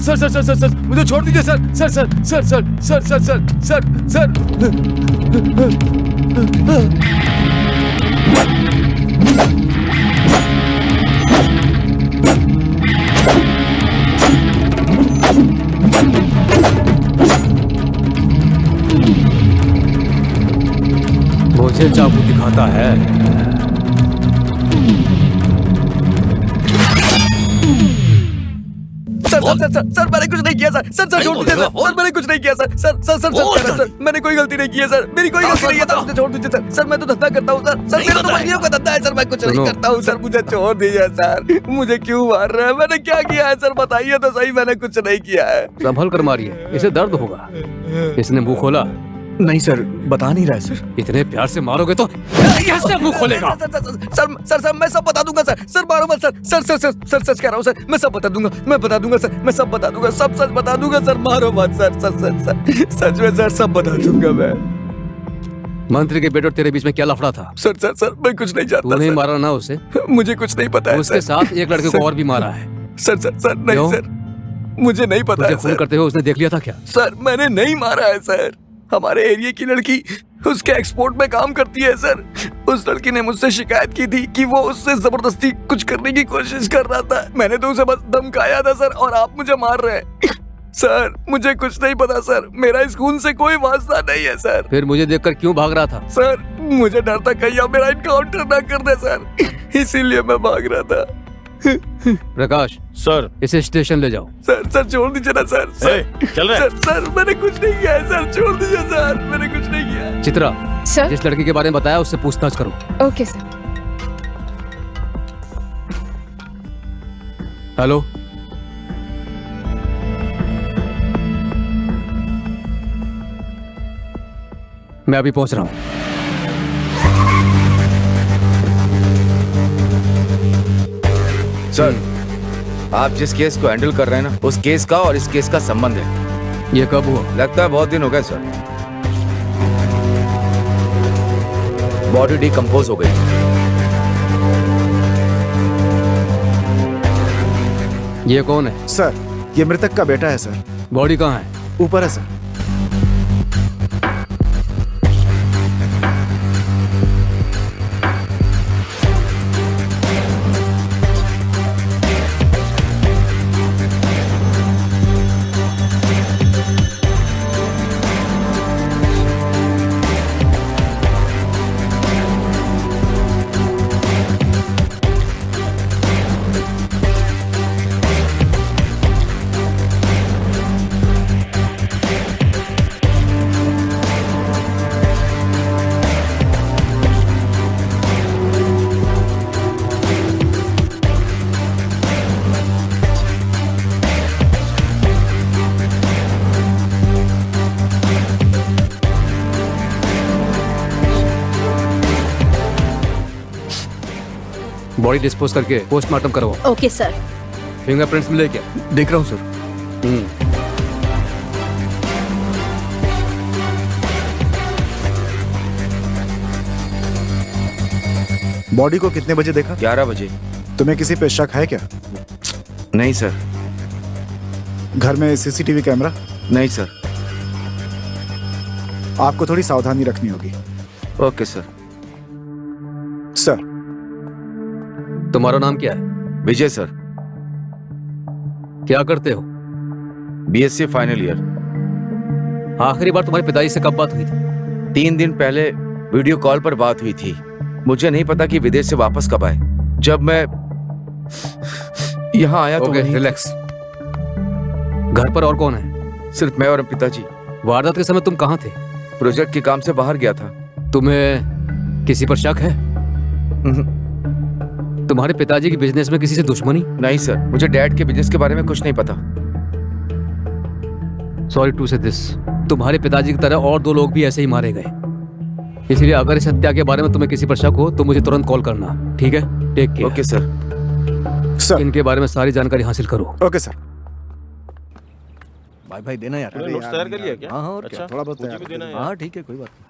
Sir sir sir sir sir मुझे छोड़ दीजिए sir. Sir sir sir sir sir sir sir sir sir मुझे चाकू दिखाता है। सर सर मैंने कुछ नहीं किया सर सर छोड़ दीजिए सर मैंने कुछ नहीं किया सर सर मैंने कोई गलती नहीं की है सर मेरी कोई गलती नहीं है सर मुझे छोड़ दीजिए सर मैं तो धंधा करता हूँ सर मेरा तो मंडियों का धंधा है सर मैं कुछ नहीं करता हूँ सर मुझे छोड़ दीजिए सर मुझे क्यों मार रहे हैं मैंने क्या किया है सर बताइए तो सही मैंने कुछ नहीं किया है संभल कर मारिए, इसे दर्द होगा। इसने मुंह खोला? नहीं सर बता नहीं रहा है सर इतने प्यार से मारोगे तो कैसे मुंह खोलेगा? सर मैं सब बता दूंगा सर मारो मत सर सच कह रहा हूँ सर मैं सब बता दूंगा मैं बता दूंगा सर मैं सब बता दूंगा सब सच बता दूंगा सर मारो मत सर सच में सर सब बता दूंगा मैं। मंत्री के बेटे और तेरे बीच में क्या लफड़ा था? सर मैं कुछ नहीं जानता तूने सर। मारा ना उसे? मुझे कुछ नहीं पता है उसके सर। साथ एक लड़के को और भी मारा है। सर नहीं क्यों? सर मुझे नहीं पता तुझे है फोन सर। करते हुए उसने देख लिया था क्या? सर मैंने नहीं मारा है सर हमारे एरिया की लड़की उसके एक्सपोर्ट में काम करती है सर उस लड़की ने मुझसे शिकायत की थी कि वो उससे जबरदस्ती कुछ करने की कोशिश कर रहा था मैंने तो उसे बस धमकाया था सर और आप मुझे मार रहे हैं सर मुझे कुछ नहीं पता सर मेरा इस खून से कोई वास्ता नहीं है सर। फिर मुझे देखकर क्यों भाग रहा था? सर मुझे डर था कहीं आप मेरा इनकाउंटर ना कर दे सर इसीलिए मैं भाग रहा था। प्रकाश सर इसे स्टेशन ले जाओ। सर छोड़ दीजिए ना सर चल रहे सर मैंने कुछ नहीं किया है सर छोड़ दीजिए सर मैंने कुछ नहीं किया है। चित्रा सर जिस लड़की के बारे में बताया उससे पूछताछ करो। Okay sir. हेलो मैं अभी पहुंच रहा हूं। सर आप जिस केस को हैंडल कर रहे हैं ना उस केस का और इस केस का संबंध है। ये कब हुआ? लगता है बहुत दिन हो गए सर। बॉडी डिकम्पोज हो गई। ये कौन है? सर ये मृतक का बेटा है सर। बॉडी कहाँ है? ऊपर है सर। बॉडी डिस्पोज करके पोस्टमार्टम करवाओ। Okay sir. फिंगरप्रिंट्स मिले क्या? देख रहा हूँ सर। बॉडी को कितने बजे देखा? 11 बजे। तुम्हें किसी पे शक है क्या? नहीं सर। घर में सीसीटीवी कैमरा? नहीं सर। आपको थोड़ी सावधानी रखनी होगी। Okay sir. सर तुम्हारा नाम क्या है? विजय सर। क्या करते हो? BSc final year. आखिरी बार तुम्हारे पिताजी से कब बात हुई थी? 3 दिन पहले वीडियो कॉल पर बात हुई थी। मुझे नहीं पता कि विदेश से वापस कब आए। जब मैं यहाँ आया तो ओके रिलैक्स। घर पर और कौन है? सिर्फ मैं और पिताजी। वारदात के समय तुम कहाँ थे? प्रोजेक्ट के काम से बाहर गया था। तुम्हें किसी पर शक है? तुम्हारे पिताजी की बिजनेस में किसी से दुश्मनी? नहीं सर मुझे डैड के बिजनेस के बारे में कुछ नहीं पता। सॉरी टू से दिस। तुम्हारे पिताजी की तरह और 2 लोग भी ऐसे ही मारे गए। इसलिए अगर इस हत्या के बारे में तुम्हें किसी पर शक हो तो मुझे तुरंत कॉल करना, ठीक है? Take care. Okay sir. Sir इनके बारे में सारी जानकारी हासिल करो। Okay sir. भाई देना यार। तूने नोट्स तैयार कर लिया क्या? हाँ और क्या अच्छा, थोड़ा बहुत मुझे तैयार भी देना है कर- यार। हाँ ठीक है कोई बात नहीं।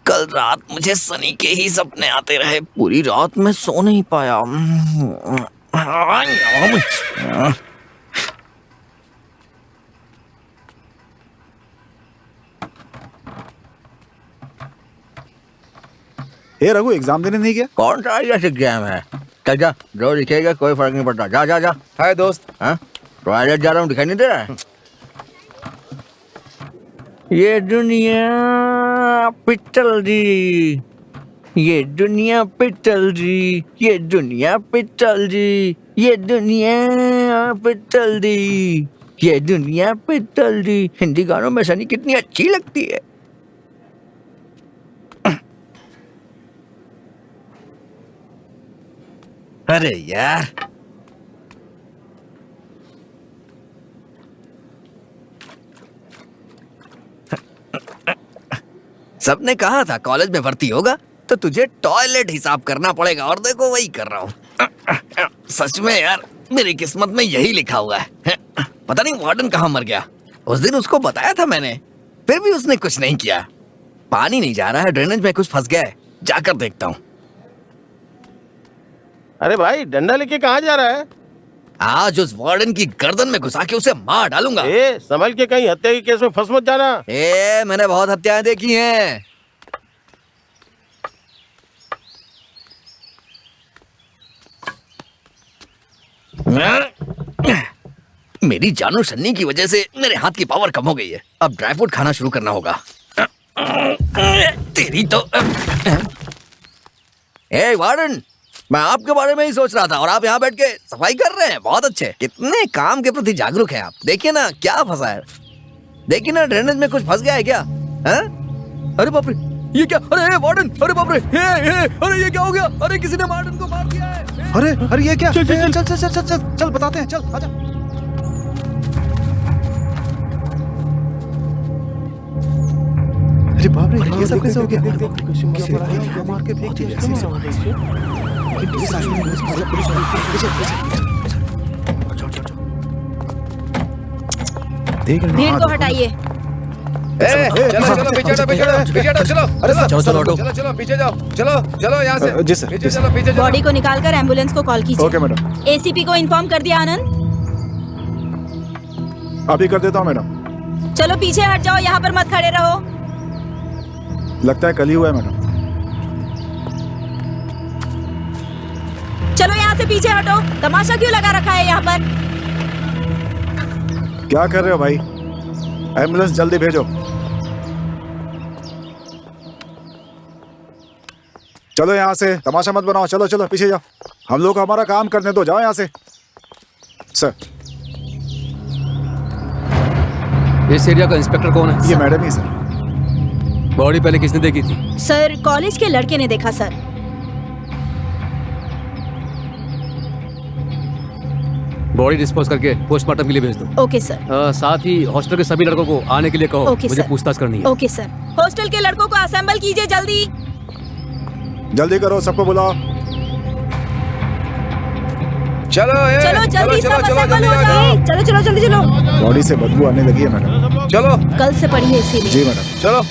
कल रात मुझे सनी के ही सपने आते रहे। पूरी रात मैं सो नहीं पाया। हे रघु एग्जाम देने नहीं गया? कौन सा एग्जाम है? चल जा, जो दिखेगा कोई फर्क नहीं पड़ता। जा जा जा। हाय दोस्त। हाँ, टॉयलेट जा रहा हूँ, दिखाई नहीं दे रहा है? ये दुनिया पिटल जी, ये दुनिया पिटल जी, ये दुनिया पिटल जी, ये दुनिया पिटल जी, ये दुनिया पिटल जी। हिंदी गानों में सनी कितनी अच्छी लगती है। अरे यार, सबने कहा था कॉलेज में भर्ती होगा तो तुझे टॉयलेट हिसाब करना पड़ेगा, और देखो वही कर रहा हूँ। सच में यार, मेरी किस्मत में यही लिखा हुआ है। पता नहीं वार्डन कहाँ मर गया। उस दिन उसको बताया था मैंने, फिर भी उसने कुछ नहीं किया। पानी नहीं जा रहा है, ड्रेनेज में कुछ फंस गया है, जाकर देखता हूँ। अरे भाई, डंडा लेके कहाँ जा रहा है? आज उस वार्डन की गर्दन में घुसा के उसे मार डालूंगा। ए, संभल के, कहीं हत्या के केस में फंस मत जाना। मैंने बहुत हत्याएं देखी हैं। मेरी जानू सन्नी की वजह से मेरे हाथ की पावर कम हो गई है। अब ड्राई फ्रूट खाना शुरू करना होगा। तेरी तो वार्डन, मैं आपके बारे में ही सोच रहा था और आप यहाँ बैठ के सफाई कर रहे हैं। बहुत अच्छे, कितने काम के प्रति जागरूक हैं आप। देखिए ना क्या फंसा है, देखिए ना ड्रेनेज में कुछ फंस गया है क्या? अरे बाप रे, ये क्या? अरे वार्डन, अरे बाप रे, अरे ये क्या हो गया? अरे किसी ने वार्डन को मार दिया है। अरे ये क्या? चल चल चल चल चल चल चल बताते हैं, चल आजा। अरे बाप रे, ये सब कैसे हो गया? मार के फेंक दिया। भीड़ को हटाइए। चलो पीछे हटो, चलो। अरे चलो चलो पीछे जाओ, चलो यहाँ से। जी सर, पीछे चलो, पीछे चलो। बॉडी को निकालकर एम्बुलेंस को कॉल कीजिए। Okay madam. एसीपी को इन्फॉर्म कर दिया आनंद? अभी कर देता हूँ मैडम। चलो पीछे हट जाओ, यहाँ पर मत खड़े रहो। लगता है कल ही हुआ है मैडम। चलो यहाँ से पीछे हटो, तमाशा क्यों लगा रखा है यहाँ पर? क्या कर रहे हो भाई? एम्बुलेंस जल्दी भेजो। चलो यहाँ से, तमाशा मत बनाओ। चलो चलो पीछे जाओ, हम लोग को हमारा काम करने दो। जाओ यहाँ से। सर, इस एरिया का इंस्पेक्टर कौन है? ये मैडम ही सर। बॉडी पहले किसने देखी थी? सर, कॉलेज के लड़के ने देखा सर। बॉडी डिस्पोज करके पोस्टमार्टम के लिए भेज दो। Okay sir. साथ ही हॉस्टल के सभी लड़कों को आने के लिए कहो। ओके मुझे सर। पूछताछ करनी है। Okay sir. हॉस्टल के लड़कों को असेंबल कीजिए जल्दी। जल्दी करो, सबको बुलाओ। चलो चलो जल्दी, सब असेंबल हो जाओ। चलो चलो जल्दी चलो। बॉडी से बदबू आने लगी है मैडम। चलो कल से पढ़ी है इसीलिए। जी मैडम। चलो।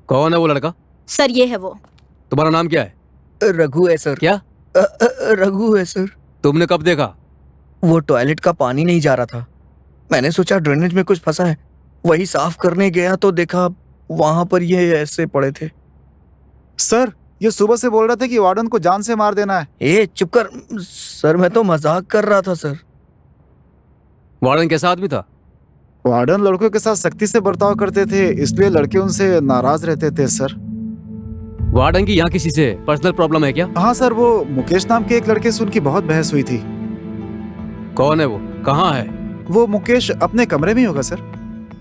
कौन है वो लड़का? सर ये है वो। तुम्हारा नाम क्या है? रघु है सर। क्या? रघु है सर। तुमने कब देखा? वो टॉयलेट का पानी नहीं जा रहा था, मैंने सोचा ड्रेनेज में कुछ फंसा है, वही साफ करने गया तो देखा वहां पर ये ऐसे पड़े थे। सर, ये सुबह से बोल रहे थे कि वार्डन को जान से मार देना है। चुप कर सर, मैं तो मजाक कर रहा था सर। वार्डन कैसा आदमी था? वार्डन लड़कों के साथ सख्ती से बर्ताव करते थे, इसलिए लड़के उनसे नाराज रहते थे सर। वार्डन की यहाँ किसी से पर्सनल प्रॉब्लम है क्या? हाँ सर, वो मुकेश नाम के एक लड़के से उनकी बहुत बहस हुई थी। कौन है वो? कहाँ है? वो मुकेश अपने कमरे में ही होगा सर।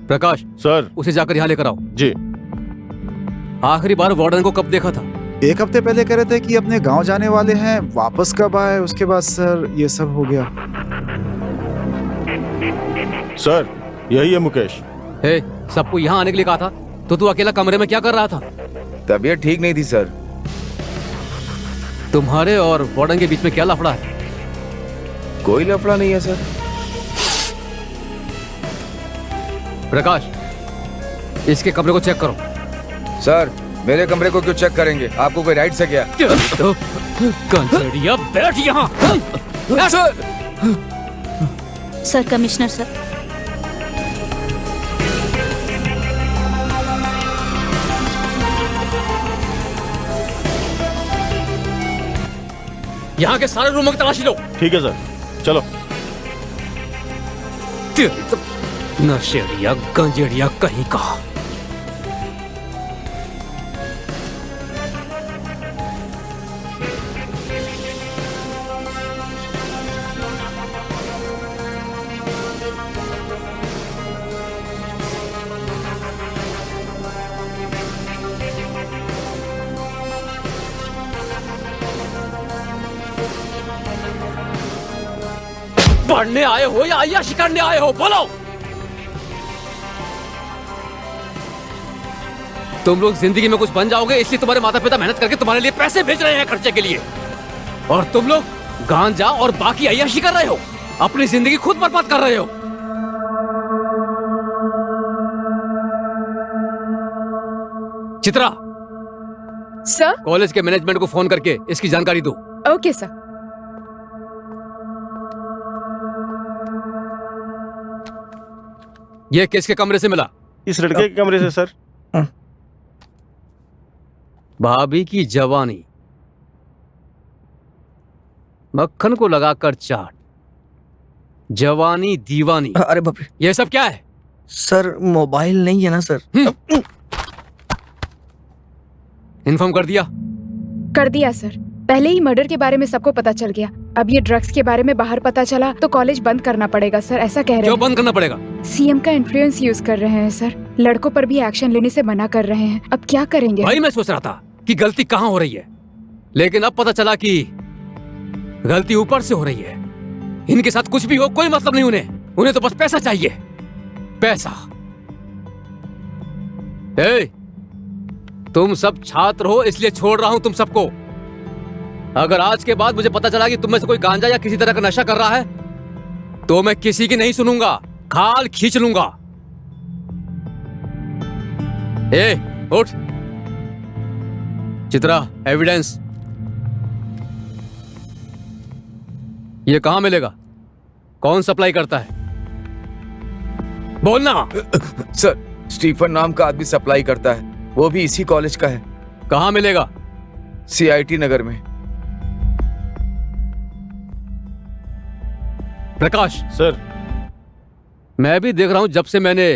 प्रकाश सर। उसे जाकर यहाँ लेकर आओ। जी। आखिरी बार वार्डन को कब देखा था? 1 हफ्ते पहले कह रहे थे कि अपने गांव जाने वाले हैं, वापस कब आए उसके बाद सर ये सब हो गया। सर, यही है मुकेश। सबको यहाँ आने के लिए कहा था तो तू अकेला कमरे में क्या कर रहा था? तबीयत ठीक नहीं थी सर। तुम्हारे और वार्डन के बीच में क्या लफड़ा है? कोई लफड़ा नहीं है सर। प्रकाश, इसके कमरे को चेक करो। सर, मेरे कमरे को क्यों चेक करेंगे? आपको कोई राइट से क्या? तो कंजरिया, बैठ यहाँ। Sir, commissioner sir. यहाँ के सारे रूमों की तलाशी लो। ठीक है सर, चलो। तेरी तो नशेड़िया गंजेड़िया कहीं का। पढ़ने आए हो या अय्याशी करने आए हो, बोलो। तुम लोग जिंदगी में कुछ बन जाओगे इसलिए तुम्हारे माता पिता मेहनत करके तुम्हारे लिए पैसे भेज रहे हैं खर्चे के लिए, और तुम लोग गांजा और बाकी अय्याशी कर रहे हो, अपनी जिंदगी खुद बर्बाद कर रहे हो। चित्रा, सर। कॉलेज के मैनेजमेंट को फोन करके इसकी जानकारी दो। Okay sir. ये किसके कमरे से मिला? इस लड़के के कमरे से सर। भाभी की जवानी, मक्खन को लगाकर चाट, जवानी दीवानी। अरे बाप रे, ये सब क्या है? सर मोबाइल नहीं है ना सर। इन्फॉर्म कर दिया? कर दिया सर। पहले ही मर्डर के बारे में सबको पता चल गया, अब ये ड्रग्स के बारे में बाहर पता चला तो कॉलेज बंद करना पड़ेगा सर, ऐसा कह रहे हैं। क्यों बंद करना पड़ेगा? सीएम का इन्फ्लुएंस यूज कर रहे हैं सर, लड़कों पर भी एक्शन लेने से मना कर रहे हैं, अब क्या करेंगे? भाई मैं सोच रहा था कि गलती कहाँ हो रही है, लेकिन अब पता चला कि गलती ऊपर से हो रही है। इनके साथ कुछ भी हो कोई मतलब नहीं उन्हें तो बस पैसा चाहिए, पैसा। तुम सब छात्र हो इसलिए छोड़ रहा हूं तुम सबको। अगर आज के बाद मुझे पता चला कि तुम में से कोई गांजा या किसी तरह का नशा कर रहा है तो मैं किसी की नहीं सुनूंगा, खाल खींच लूंगा। उठ। चित्रा, एविडेंस। ये कहां मिलेगा? कौन सप्लाई करता है? बोलना। सर, स्टीफन नाम का आदमी सप्लाई करता है, वो भी इसी कॉलेज का है। कहां मिलेगा? CIT नगर में। प्रकाश सर। मैं भी देख रहा हूं जब से मैंने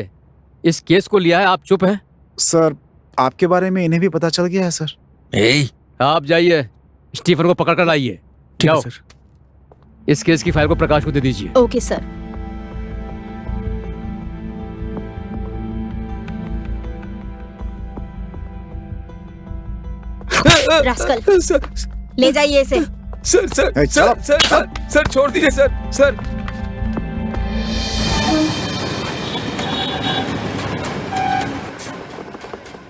इस केस को लिया है आप चुप हैं। सर आपके बारे में इन्हें भी पता चल गया है सर। आप जाइए स्टीफन को पकड़ कर लाइए। ठीक है जाओ। सर। इस केस की फाइल को प्रकाश को दे दीजिए। Okay sir. रास्कल, ले जाइए इसे। सर सर ए, सर चलो। सर सर सर छोड़ दीजिए सर। सर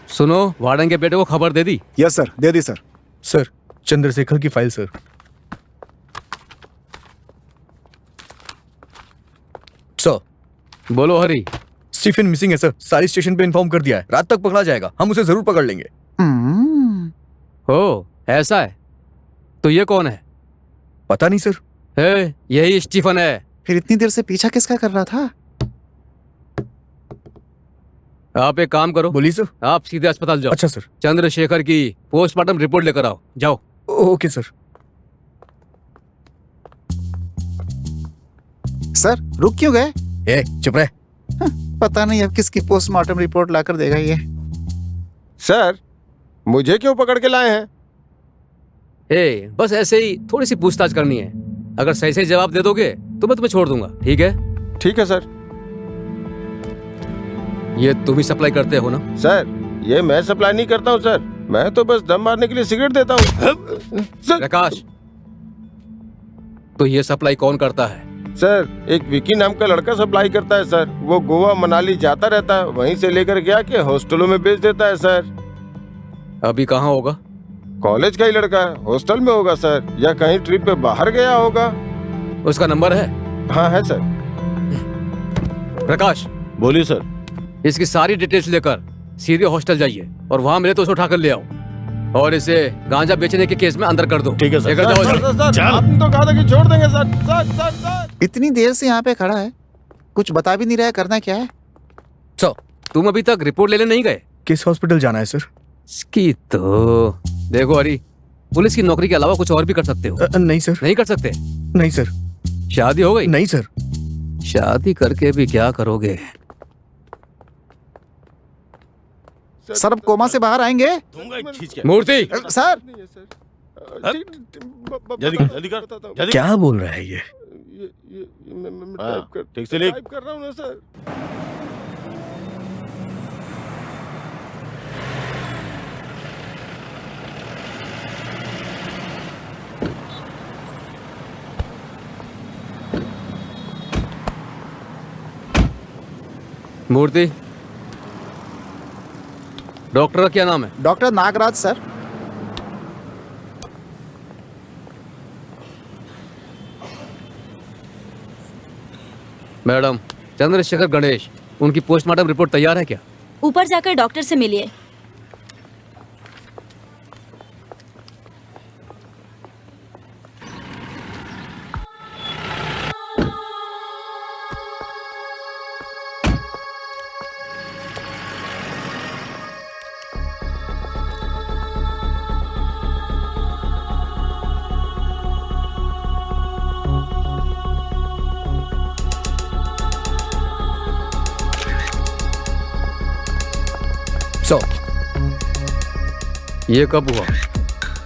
सुनो, वार्डन के बेटे को खबर दे दी? यस सर, दे दी सर। सर चंद्रशेखर की फाइल सर। सर। बोलो हरी। स्टीफन मिसिंग है सर, सारी स्टेशन पे इन्फॉर्म कर दिया है, रात तक पकड़ा जाएगा, हम उसे जरूर पकड़ लेंगे। ओ ऐसा है, तो ये कौन है? पता नहीं सर। यही स्टीफन है। फिर इतनी देर से पीछा किसका कर रहा था? आप एक काम करो। बोलिए सर। आप सीधे अस्पताल जाओ। अच्छा सर। चंद्रशेखर की पोस्टमार्टम रिपोर्ट लेकर आओ। जाओ। Okay sir. सर रुक क्यों गए? चुप रहे। पता नहीं अब किसकी पोस्टमार्टम रिपोर्ट लाकर देगा ये। सर मुझे क्यों पकड़ के लाए हैं? बस ऐसे ही थोड़ी सी पूछताछ करनी है, अगर सही सही जवाब दे दोगे तो मैं तुम्हें छोड़ दूंगा। ठीक है? ठीक है सर। ये तुम ही सप्लाई करते हो ना? सर ये मैं सप्लाई नहीं करता हूँ सर, मैं तो बस दम मारने के लिए सिगरेट देता हूँ। प्रकाश, तो ये सप्लाई कौन करता है? सर एक विकी नाम का लड़का सप्लाई करता है सर, वो गोवा मनाली जाता रहता है, वहीं से लेकर गया के हॉस्टलों में बेच देता है सर। अभी कहाँ होगा? कॉलेज का ही लड़का है, हॉस्टल में होगा सर, या कहीं ट्रिप पे बाहर गया होगा। उसका नंबर है? हाँ है सर। प्रकाश बोलिए सर। इसकी सारी डिटेल्स लेकर सीधे हॉस्टल जाइए और वहां मिले तो उसे उठाकर ले आओ और इसे गांजा बेचने के केस में अंदर कर दो। ठीक है सर। लेकर जाओ इसे। आपने तो कहा था कि छोड़ देंगे सर। सर सर सर इतनी देर से यहाँ पे खड़ा है, कुछ बता भी नहीं रहा है, करना क्या है? तुम अभी तक रिपोर्ट लेने नहीं गए? किस हॉस्पिटल जाना है सर? इसकी तो देखो हरी, पुलिस की नौकरी के अलावा कुछ और भी कर सकते हो। नहीं सर। नहीं कर सकते? नहीं सर। शादी हो गई? नहीं सर। शादी करके भी क्या करोगे? सर अब कोमा से बाहर आएंगे। मूर्ति सर जल्दी कर, जल्दी कर, जल्दी। क्या बोल रहा है ये? हाँ, ठीक से लिख। मूर्ति, डॉक्टर का क्या नाम है? Doctor Nagraj sir. Madam, Chandrashekhar Ganesh, उनकी पोस्टमार्टम रिपोर्ट तैयार है क्या? ऊपर जाकर डॉक्टर से मिलिए। ये कब हुआ?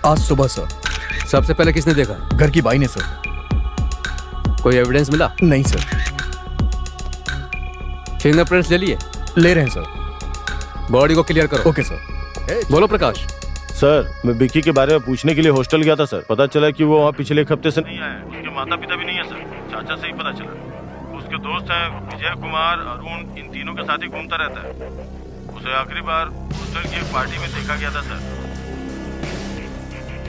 आज सुबह सर। सबसे पहले किसने देखा? घर की बाई ने सर। कोई एविडेंस मिला? नहीं सर। फिंगरप्रिंट्स ले लिए? ले रहे हैं सर। बॉडी को क्लियर करो। Okay sir. बोलो प्रकाश। सर, मैं विक्की के बारे में पूछने के लिए हॉस्टल गया था सर। पता चला कि वो वहाँ पिछले एक हफ्ते से नहीं आया है। उसके माता पिता भी नहीं है सर, चाचा से ही पता चला। उसके दोस्त हैं विजय कुमार, अरुण, इन तीनों के साथ ही घूमता रहता है। उसे आखिरी बार हॉस्टल की एक पार्टी में देखा गया था sir.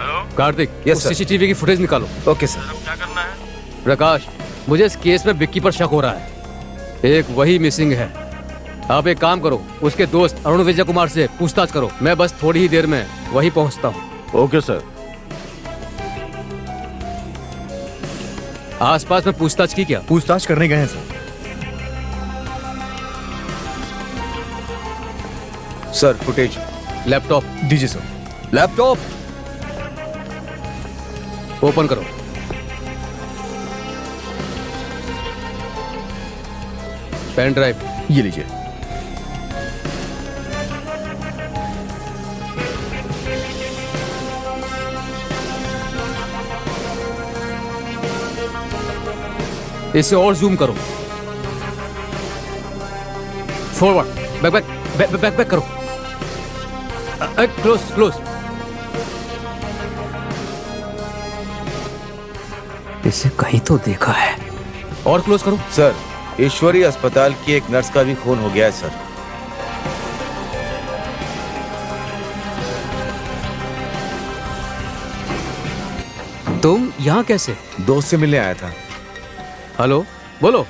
Hello Kartik, Yes, sir. CCTV की फुटेज निकालो। Okay sir. सर, अब क्या करना है? प्रकाश, मुझे इस केस में विक्की पर शक हो रहा है। एक वही मिसिंग है। आप एक काम करो, उसके दोस्त अरुण विजय कुमार से पूछताछ करो। मैं बस थोड़ी ही देर में वही पहुंचता हूँ। Okay sir. आसपास में पूछताछ की क्या? पूछताछ करने गए हैं सर। सर फुटेज लैपटॉप दीजिए सर। लैपटॉप ओपन करो। पेन ड्राइव ये लीजिए। इसे और जूम करो। Forward, back back back back back करो। Close close. इसे कहीं तो देखा है। और क्लोज करो। सर, ईश्वरी अस्पताल की एक नर्स का भी खून हो गया है सर। तुम यहाँ कैसे? दोस्त से मिलने आया था। हेलो, बोलो।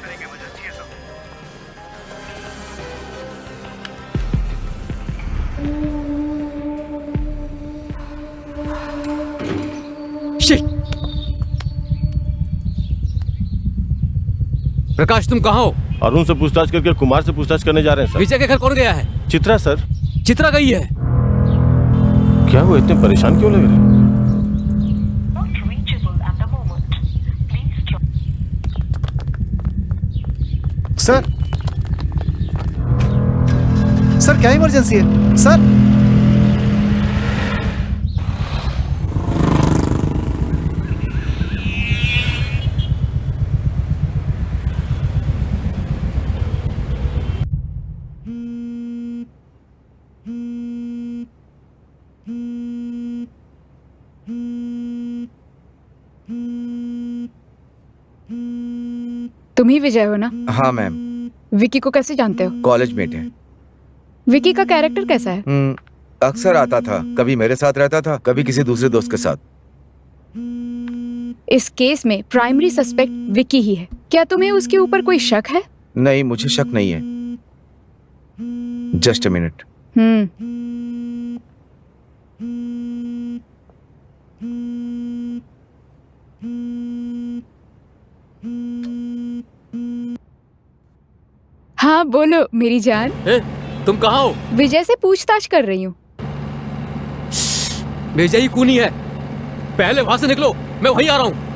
शिट! प्रकाश, तुम कहाँ हो? अरुण से पूछताछ करके कुमार से पूछताछ करने जा रहे हैं सर। विजय के घर कौन गया है? चित्रा सर। चित्रा गई है। क्या वो इतने परेशान क्यों लग रहे हैं? सर सर क्या इमरजेंसी है सर? तुम ही विजय हो ना? हाँ मैम, विकी को कैसे जानते हो? कॉलेज मेट है। विकी का कैरेक्टर कैसा है? अक्सर आता था, कभी मेरे साथ रहता था, कभी किसी दूसरे दोस्त के साथ। इस केस में प्राइमरी सस्पेक्ट विकी ही है। क्या तुम्हें उसके ऊपर कोई शक है? नहीं, मुझे शक नहीं है। Just a minute. हाँ बोलो मेरी जान। तुम कहाँ हो? विजय से पूछताछ कर रही हूँ। विजय ही खूनी है। पहले वहां से निकलो, मैं वहीं आ रहा हूं।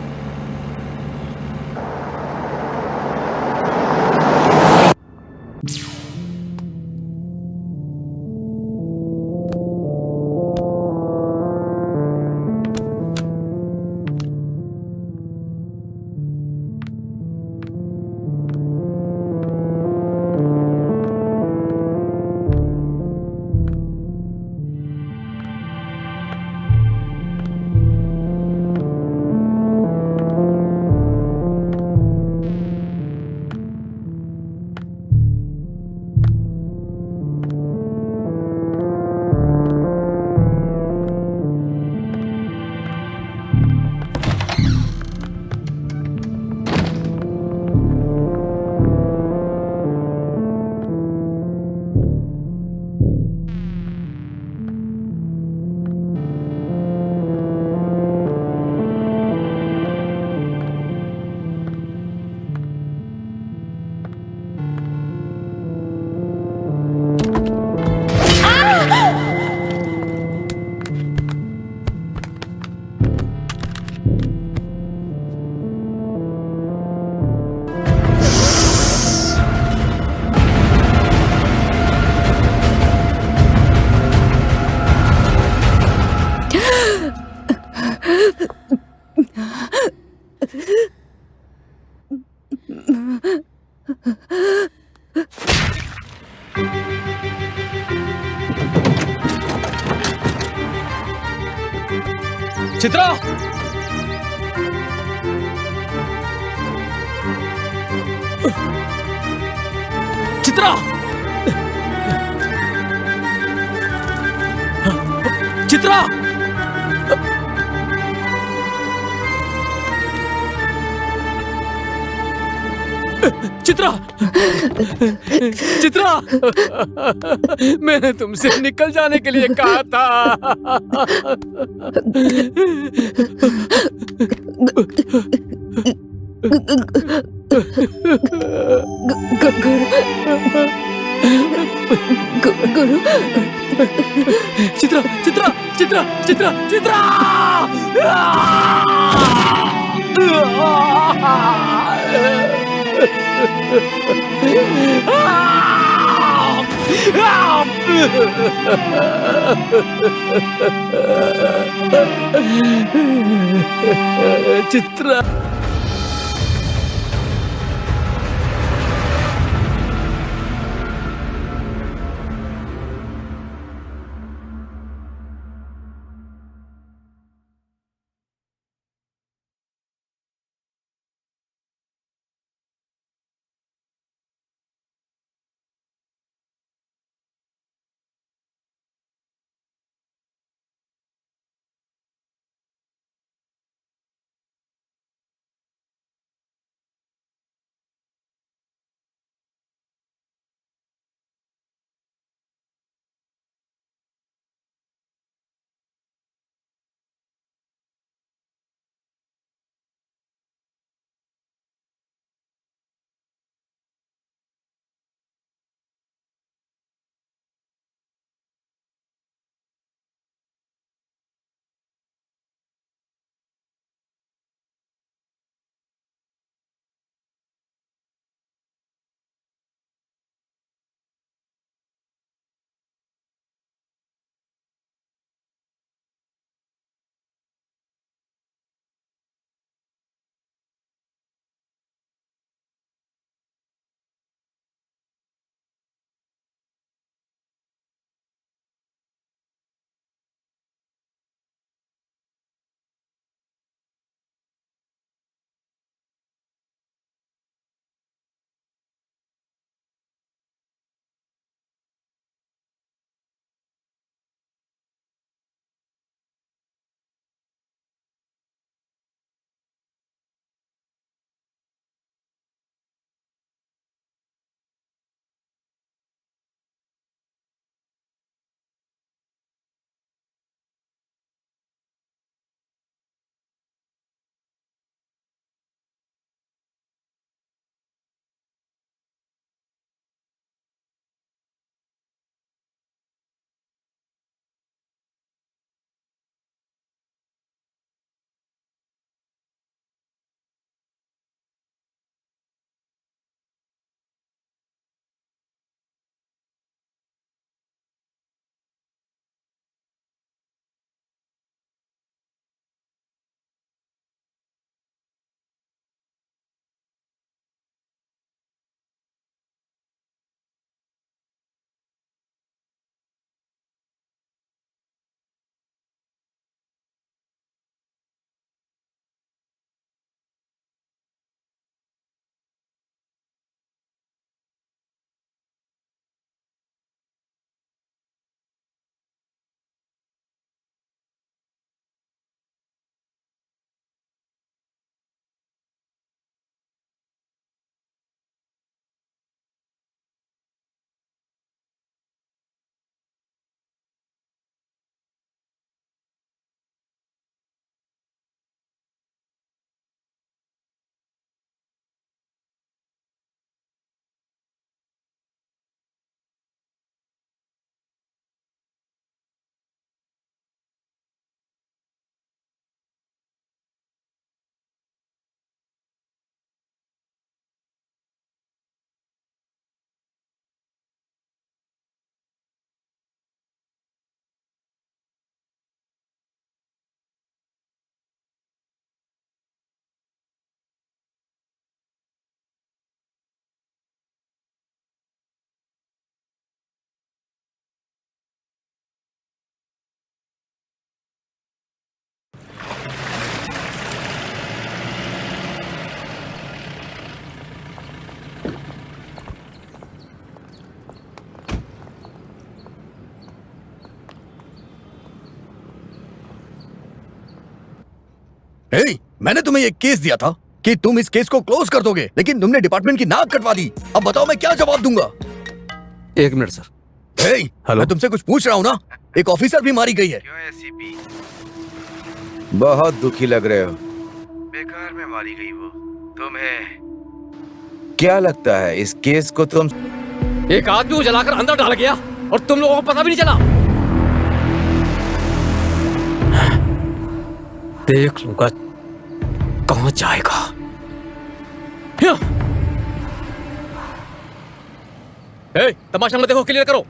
चित्रा, चित्रा, चित्रा, चित्रा, चित्रा, मैंने तुमसे निकल जाने के लिए कहा था। गुरु, चित्रा, चित्रा, चित्रा, चित्रा, चित्रा! चित्रा। मैंने तुम्हें एक केस दिया था कि तुम इस केस को क्लोज कर दोगे, लेकिन तुमने डिपार्टमेंट की नाक कटवा दी। अब बताओ मैं क्या जवाब दूंगा? 1 मिनट सर। हेलो, मैं तुमसे कुछ पूछ रहा हूँ ना। एक ऑफिसर भी मारी गई है। क्यों एसीपी? बहुत दुखी लग रहे हो। बेकार में मारी गई वो। तुम्हें क्या लगता है इस केस को तुम? एक आदमी को जलाकर अंदर डाल गया और तुम लोगों को पता भी नहीं चला। देख लूंगा कहां जाएगा। तमाशा मत देखो, क्लियर करो।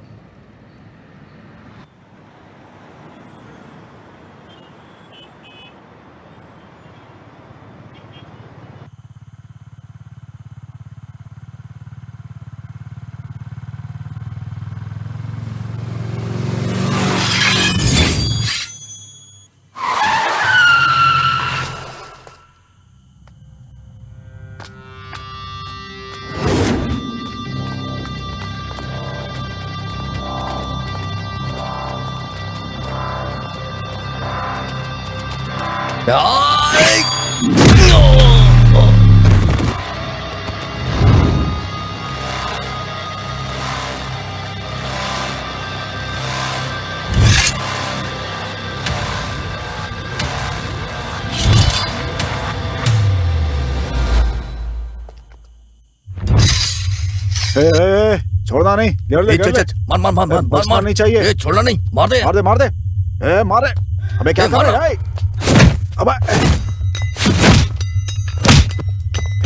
छोड़ना नहीं, घेर ले, घेर ले। मार नहीं चाहिए। छोड़ना नहीं, मार दे, मार दे, मार दे। मार दे। अबे क्या कर रहा है? अबे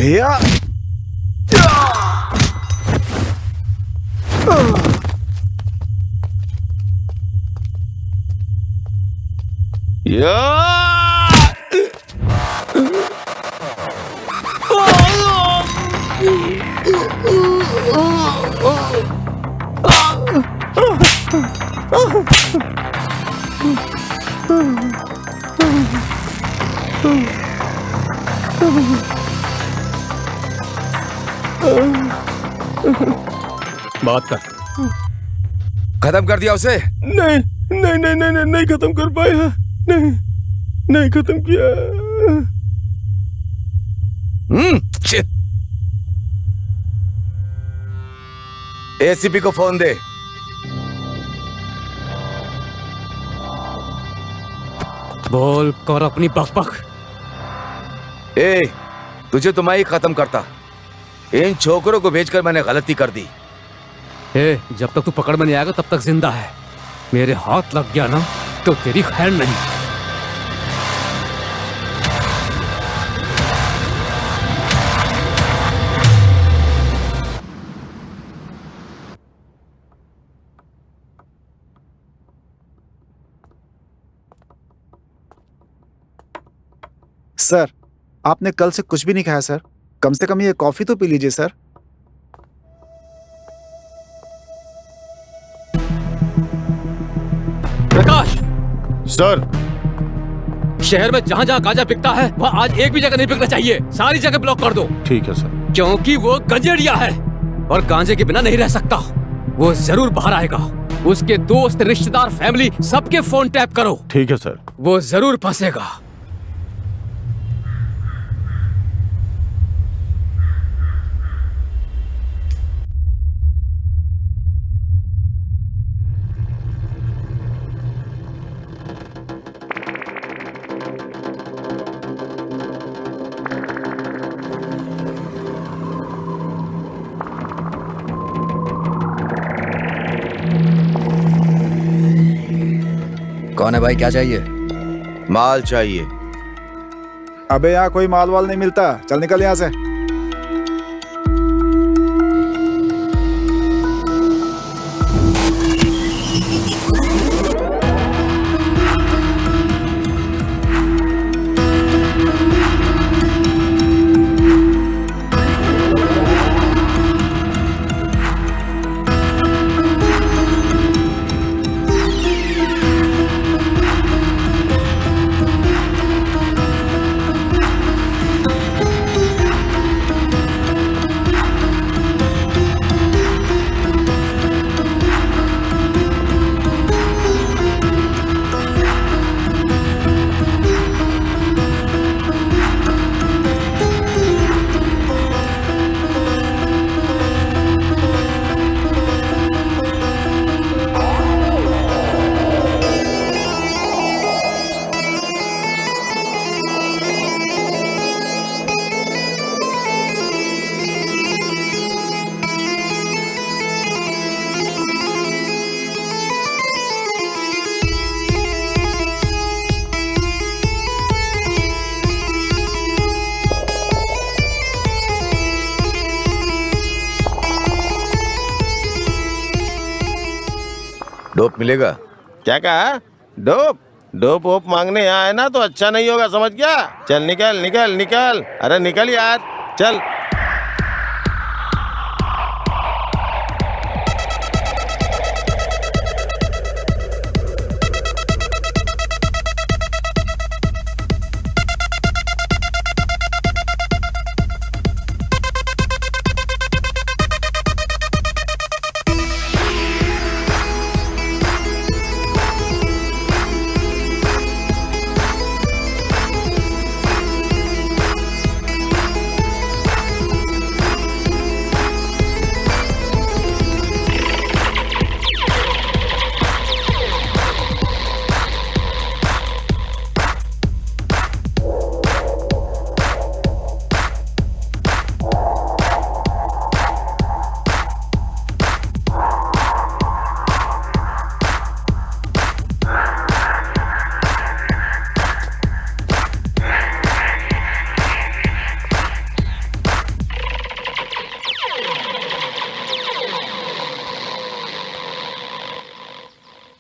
या बात कर। खत्म कर दिया उसे? नहीं नहीं नहीं नहीं नहीं खत्म कर पाया। नहीं नहीं खत्म किया। एसीपी को फोन दे। बोल कर अपनी बकबक। तुझे तो मैं ही खत्म करता। इन छोकरों को भेजकर मैंने गलती कर दी। जब तक तू पकड़ में नहीं आएगा तब तक जिंदा है। मेरे हाथ लग गया ना तो तेरी खैर नहीं। सर, आपने कल से कुछ भी नहीं खाया सर। कम से कम ये कॉफी तो पी लीजिए सर। प्रकाश सर, शहर में जहाँ जहाँ गांजा बिकता है वहाँ आज एक भी जगह नहीं बिकना चाहिए। सारी जगह ब्लॉक कर दो। ठीक है सर। क्योंकि वो गंजेड़िया है और गांजे के बिना नहीं रह सकता। वो जरूर बाहर आएगा। उसके दोस्त, रिश्तेदार, फैमिली सबके फोन टैप करो। ठीक है सर। वो जरूर फंसेगा। कौन है भाई, क्या चाहिए? माल चाहिए। अबे यहाँ कोई माल वाल नहीं मिलता, चल निकल यहाँ से। डोप मिलेगा? क्या कहा? डोप? डोप वोप मांगने यहाँ आए ना तो अच्छा नहीं होगा, समझ गया? चल निकल निकल निकल, अरे निकल यार, चल।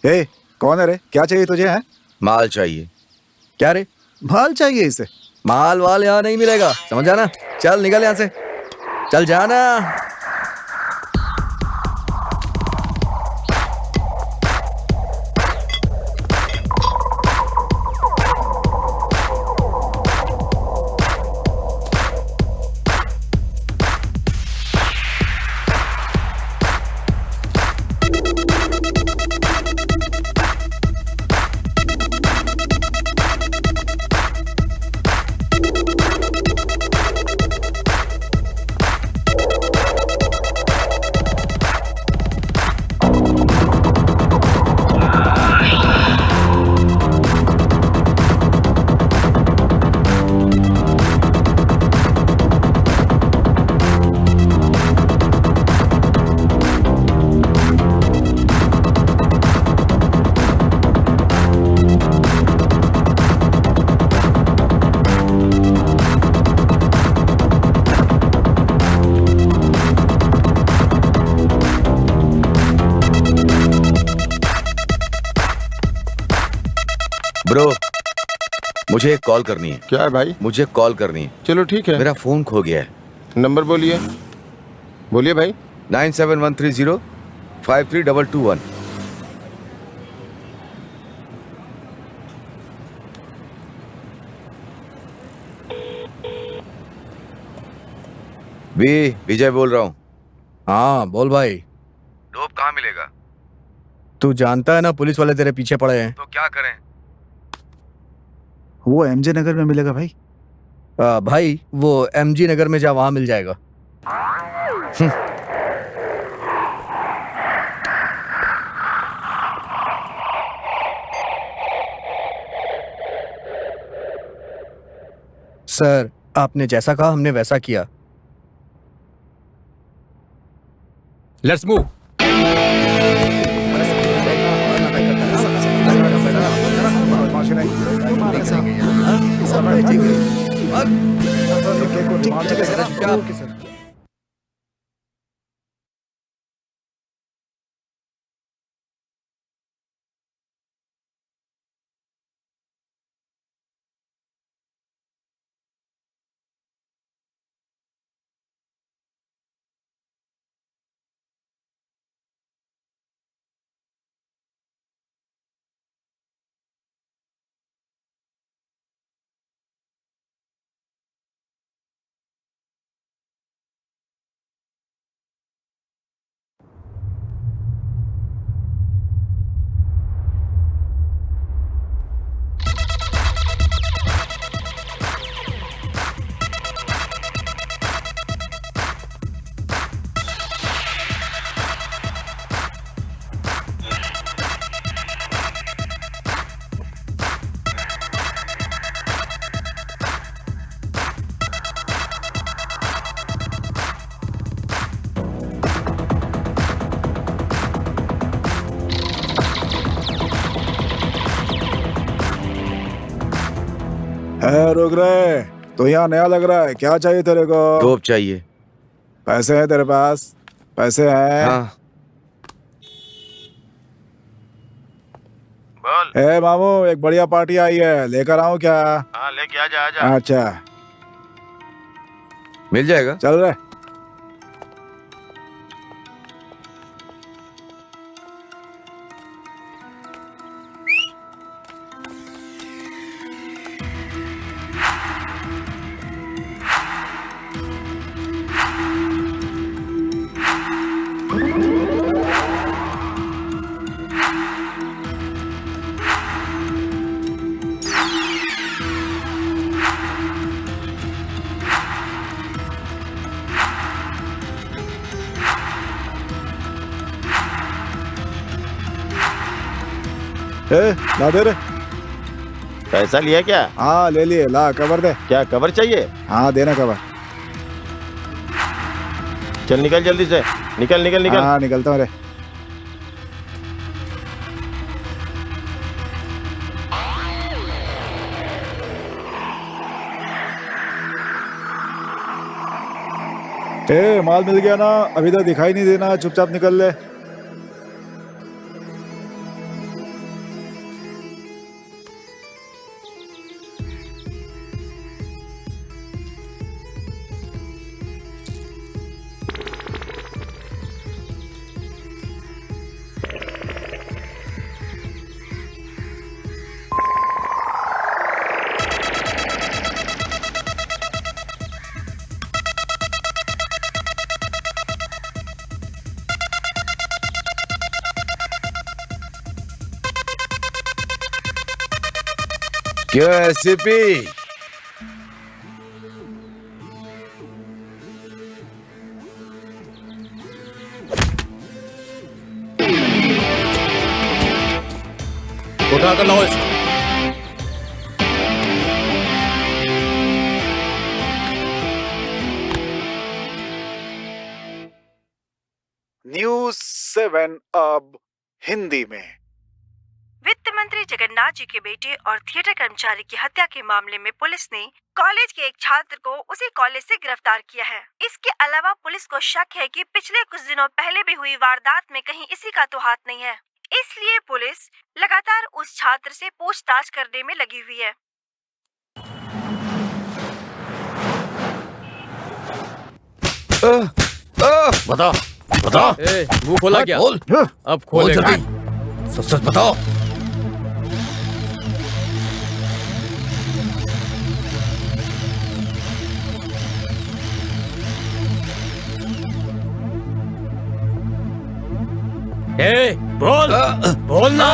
ए, कौन है रे? क्या चाहिए तुझे? है माल चाहिए। क्या रे? माल चाहिए इसे? माल वाल यहाँ नहीं मिलेगा, समझ जाना। चल निकल यहाँ से, चल जाना। ब्रो, मुझे एक कॉल करनी है। क्या है भाई? मुझे कॉल करनी है। चलो ठीक है। मेरा फोन खो गया है। नंबर बोलिए, बोलिए भाई। 9713053221। विजय बोल रहा हूँ। हाँ बोल भाई। डोप कहाँ मिलेगा? तू जानता है ना पुलिस वाले तेरे पीछे पड़े हैं। तो क्या करें? वो एमजे नगर में मिलेगा भाई। भाई वो एमजी नगर में जा, वहां मिल जाएगा। सर, आपने जैसा कहा हमने वैसा किया। Let's move. रुक रहे, तो यहाँ नया लग रहा है। क्या चाहिए तेरे को? डोप चाहिए। पैसे हैं तेरे पास? पैसे हैं? हाँ। ए मामू, एक बढ़िया पार्टी आई है, लेकर आऊं क्या? हाँ लेके आजा आजा। अच्छा मिल जाएगा। चल रहे। ला दे रे। पैसा लिया क्या? हाँ ले लिए, ला कवर दे। क्या कवर चाहिए? हाँ देना कवर। चल निकल जल्दी से, निकल निकल निकल। हाँ निकलता हूँ रे। ए माल मिल गया ना? अभी तक दिखाई नहीं देना, चुपचाप निकल ले। क्यों एससीपी? उठा कर लाओ इसको। न्यूज़ 7 अब हिंदी में। वित्त मंत्री जगन्नाथ जी के बेटे और थिएटर कर्मचारी की हत्या के मामले में पुलिस ने कॉलेज के एक छात्र को उसी कॉलेज से गिरफ्तार किया है। इसके अलावा पुलिस को शक है कि पिछले कुछ दिनों पहले भी हुई वारदात में कहीं इसी का तो हाथ नहीं है। इसलिए पुलिस लगातार उस छात्र से पूछताछ करने में लगी हुई है। बता बता। मुंह खोला क्या? बोल। अब खोलेगा। सच सच बताओ। बोल बोल ना।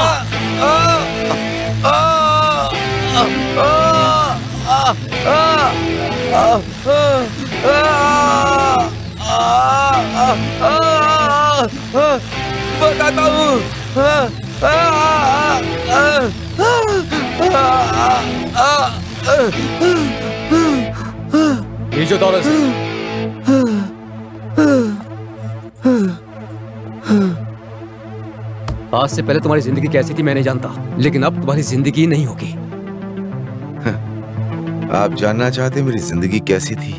बताता हूँ। ये जो दौलत से आज से पहले तुम्हारी जिंदगी कैसी थी मैं नहीं जानता, लेकिन अब तुम्हारी जिंदगी नहीं होगी। आप जानना चाहते मेरी जिंदगी कैसी थी?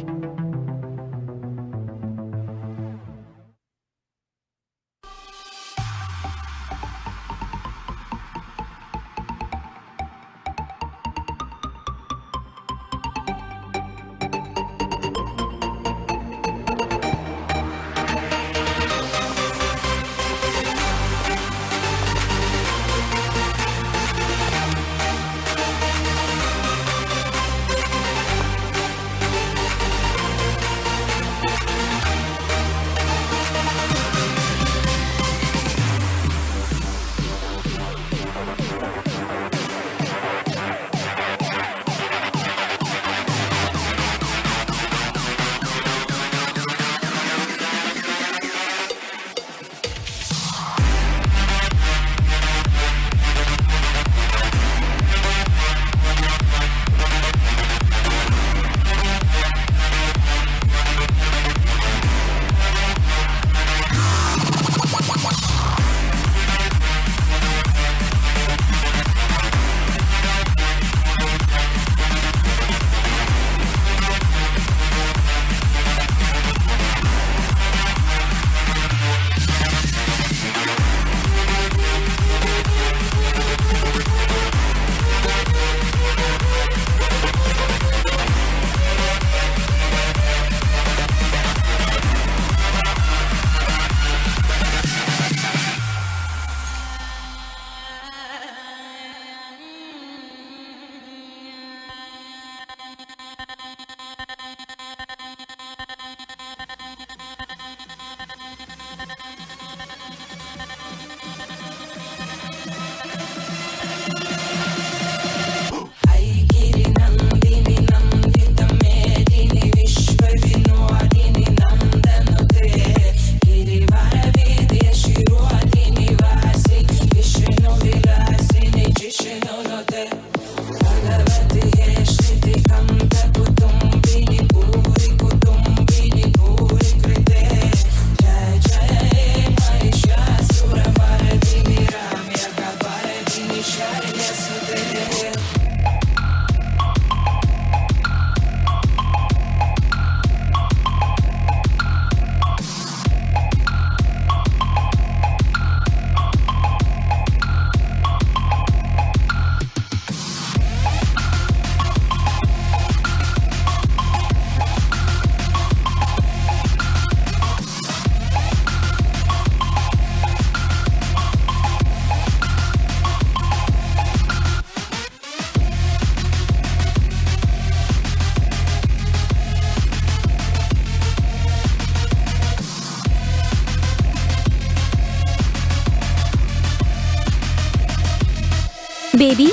Baby,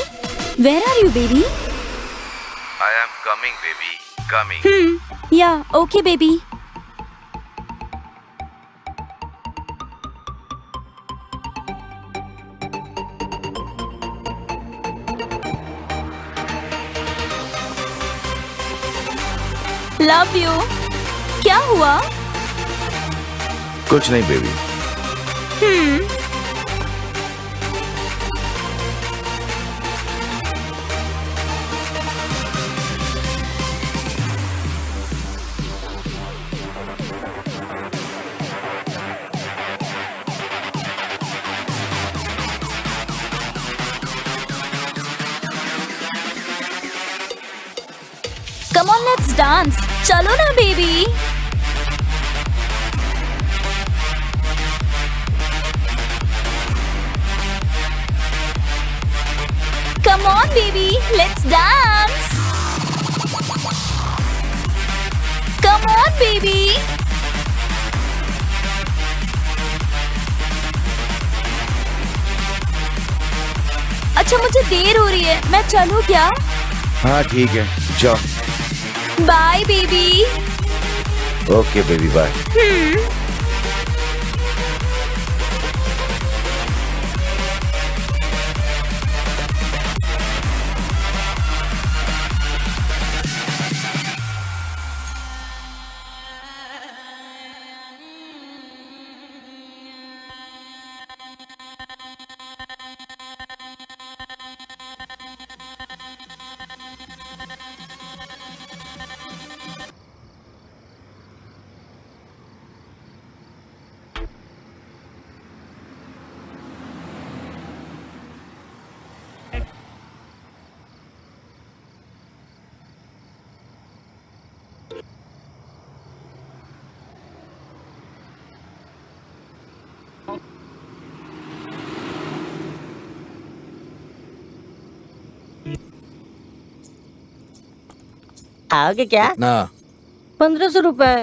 where are you baby? I am coming, baby. Coming. या ओके बेबी. Love you. क्या हुआ? कुछ नहीं baby. Come on let's dance. चलो ना baby. Come on baby, let's dance. Come on baby. अच्छा मुझे देर हो रही है, मैं चलूं क्या? हाँ ठीक है, जाओ. Bye baby. Okay baby, bye. आओगे क्या? ना 1500 रुपए.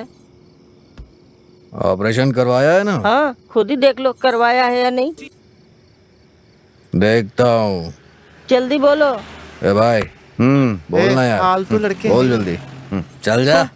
ऑपरेशन करवाया है ना? हाँ, खुद ही देख लो करवाया है या नहीं. देखता हूँ. जल्दी बोलो. ए भाई, बोलना यार. फालतू लड़के. बोल जल्दी. चल जा.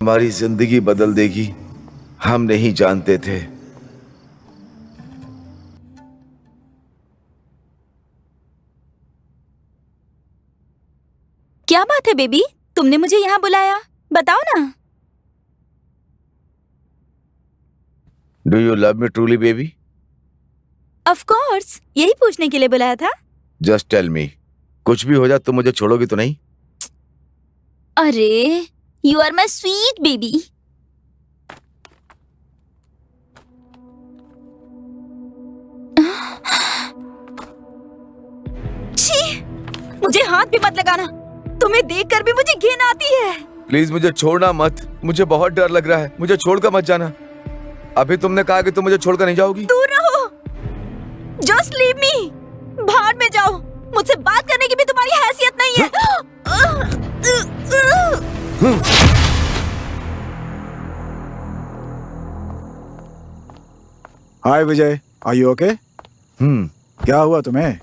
हमारी जिंदगी बदल देगी, हम नहीं जानते थे. क्या बात है बेबी, तुमने मुझे यहाँ बुलाया, बताओ ना. Do you love me truly baby? Of course, यही पूछने के लिए बुलाया था. जस्ट टेल मी, कुछ भी हो जाए तुम मुझे छोड़ोगी तो नहीं? अरे you are my sweet baby. छी, मुझे हाथ भी मत लगाना. तुम्हें देखकर भी मुझे घिन आती है. प्लीज मुझे छोड़ना मत. मुझे बहुत डर लग रहा है. मुझे छोड़कर मत जाना. अभी तुमने कहा कि तुम मुझे छोड़कर नहीं जाओगी. दूर रहो. Just leave me. बाहर में जाओ. मुझसे बात करने की भी तुम्हारी हैसियत नहीं है. हाय विजय, आर यू ओके? क्या हुआ तुम्हें?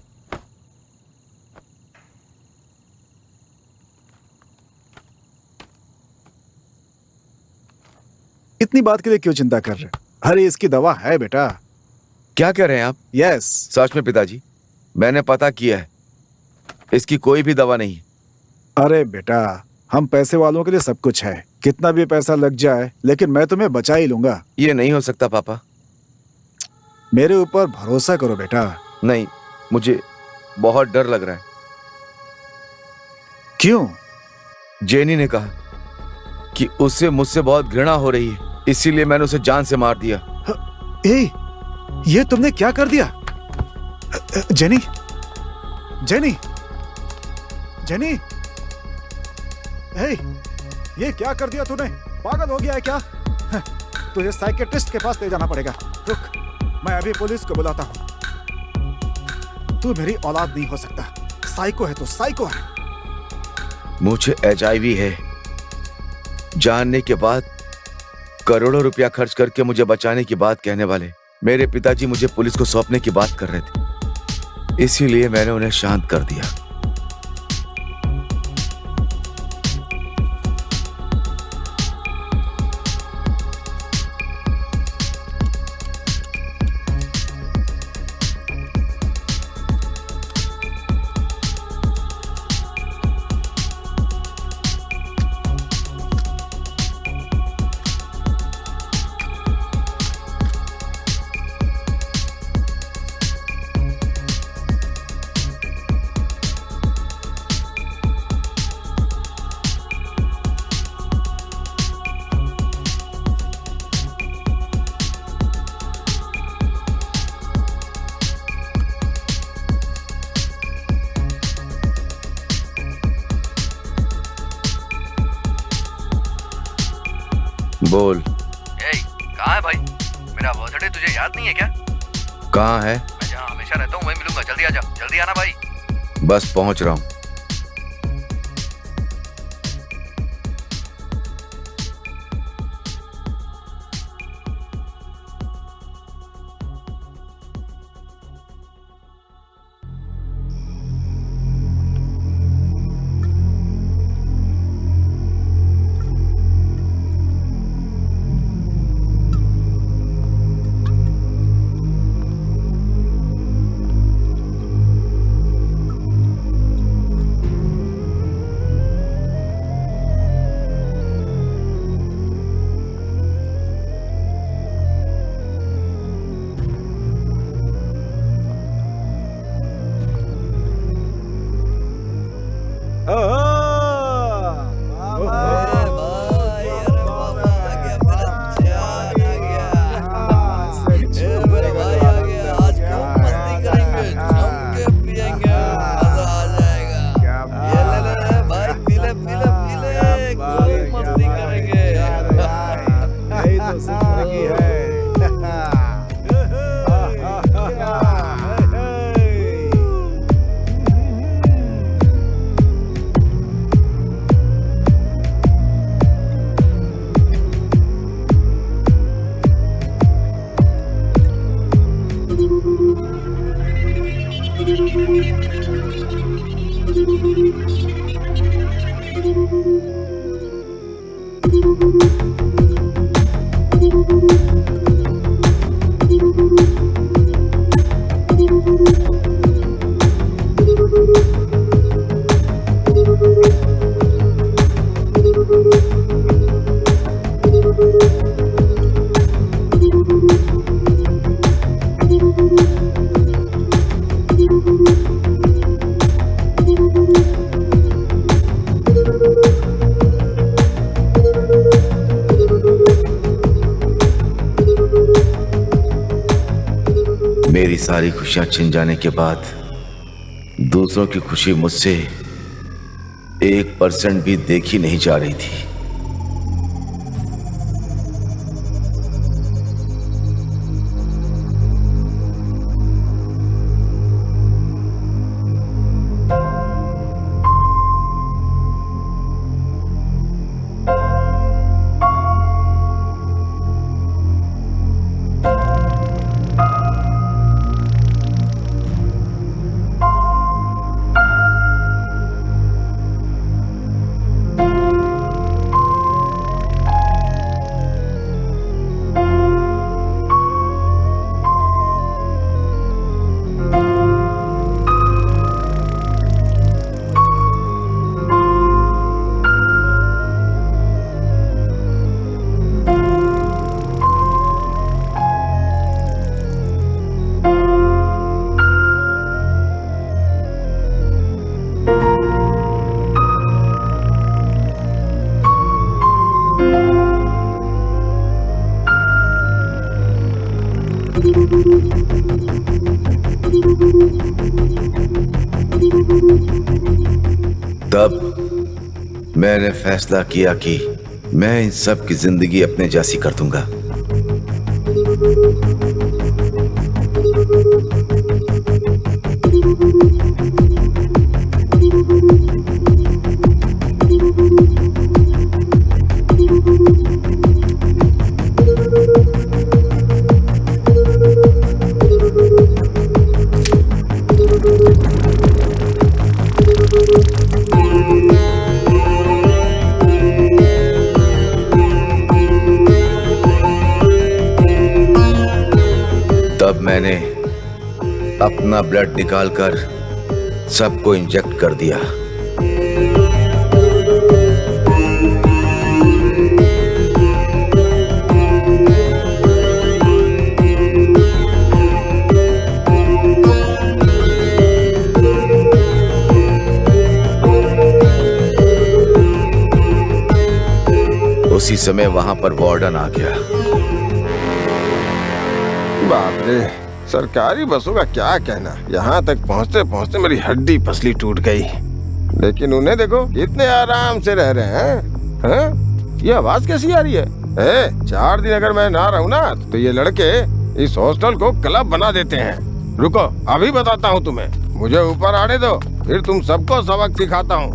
इतनी बात के लिए क्यों चिंता कर रहे? अरे इसकी दवा है बेटा. क्या कह रहे हैं आप? यस. सच में पिताजी, मैंने पता किया है, इसकी कोई भी दवा नहीं. अरे बेटा, हम पैसे वालों के लिए सब कुछ है. कितना भी पैसा लग जाए, लेकिन मैं तुम्हें बचा ही लूंगा. ये नहीं हो सकता पापा. मेरे ऊपर भरोसा करो बेटा. नहीं, मुझे बहुत डर लग रहा है. क्यों? जेनी ने कहा कि उससे मुझसे बहुत घृणा हो रही है, इसीलिए मैंने उसे जान से मार दिया. ए, ये तुमने क्या कर दिया? जेनी, जेनी, जेनी, ए, ये क्या कर दिया तूने? पागल हो गया है क्या? तुझे साइकेट्रिस्ट के पास ले जाना पड़ेगा। रुक, मैं अभी पुलिस को बुलाता हूँ। तू मेरी औलाद नहीं हो सकता। साइको है, तो साइको है। मुझे HIV है जानने के बाद करोड़ों रुपया खर्च करके मुझे बचाने की बात कहने वाले मेरे पिताजी मुझे पुलिस को सौंपने की बात कर रहे थे, इसीलिए मैंने उन्हें शांत कर दिया। बोल। कहाँ है भाई? मेरा बर्थडे तुझे याद नहीं है क्या? कहाँ है? मैं जहाँ हमेशा रहता हूँ वहीं मिलूंगा। जल्दी आ जा, जल्दी आना भाई। बस पहुंच रहा हूँ। मेरी सारी खुशियां छिन जाने के बाद दूसरों की खुशी मुझसे 1% भी देखी नहीं जा रही थी। तब मैंने फैसला किया कि मैं इन सब की जिंदगी अपने जैसी कर दूंगा। तब मैंने अपना ब्लड निकालकर सबको इंजेक्ट कर दिया। उसी समय वहां पर वार्डन आ गया। बाप रे, सरकारी बसों का क्या कहना। यहाँ तक पहुँचते पहुँचते मेरी हड्डी पसली टूट गई। लेकिन उन्हें देखो कितने आराम से रह रहे हैं। हैं? ये आवाज कैसी आ रही है? 4 दिन अगर मैं ना रहूँ ना तो ये लड़के इस हॉस्टल को क्लब बना देते हैं। रुको अभी बताता हूँ तुम्हें। मुझे ऊपर आने दो, फिर तुम सबको सबक सिखाता हूँ।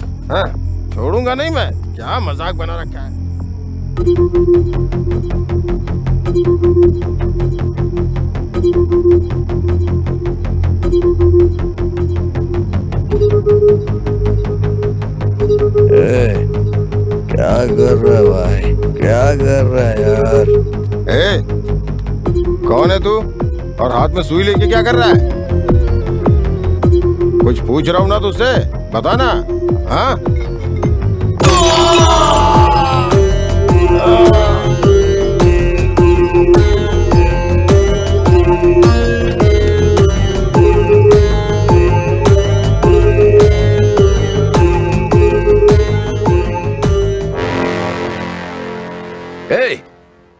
छोड़ूंगा नहीं मैं। क्या मजाक बना रखा है। क्या कर रहा है भाई? क्या कर रहा है यार? कौन है तू और हाथ में सुई लेके क्या कर रहा है? कुछ पूछ रहा हूँ ना तुझसे, बता ना। हाँ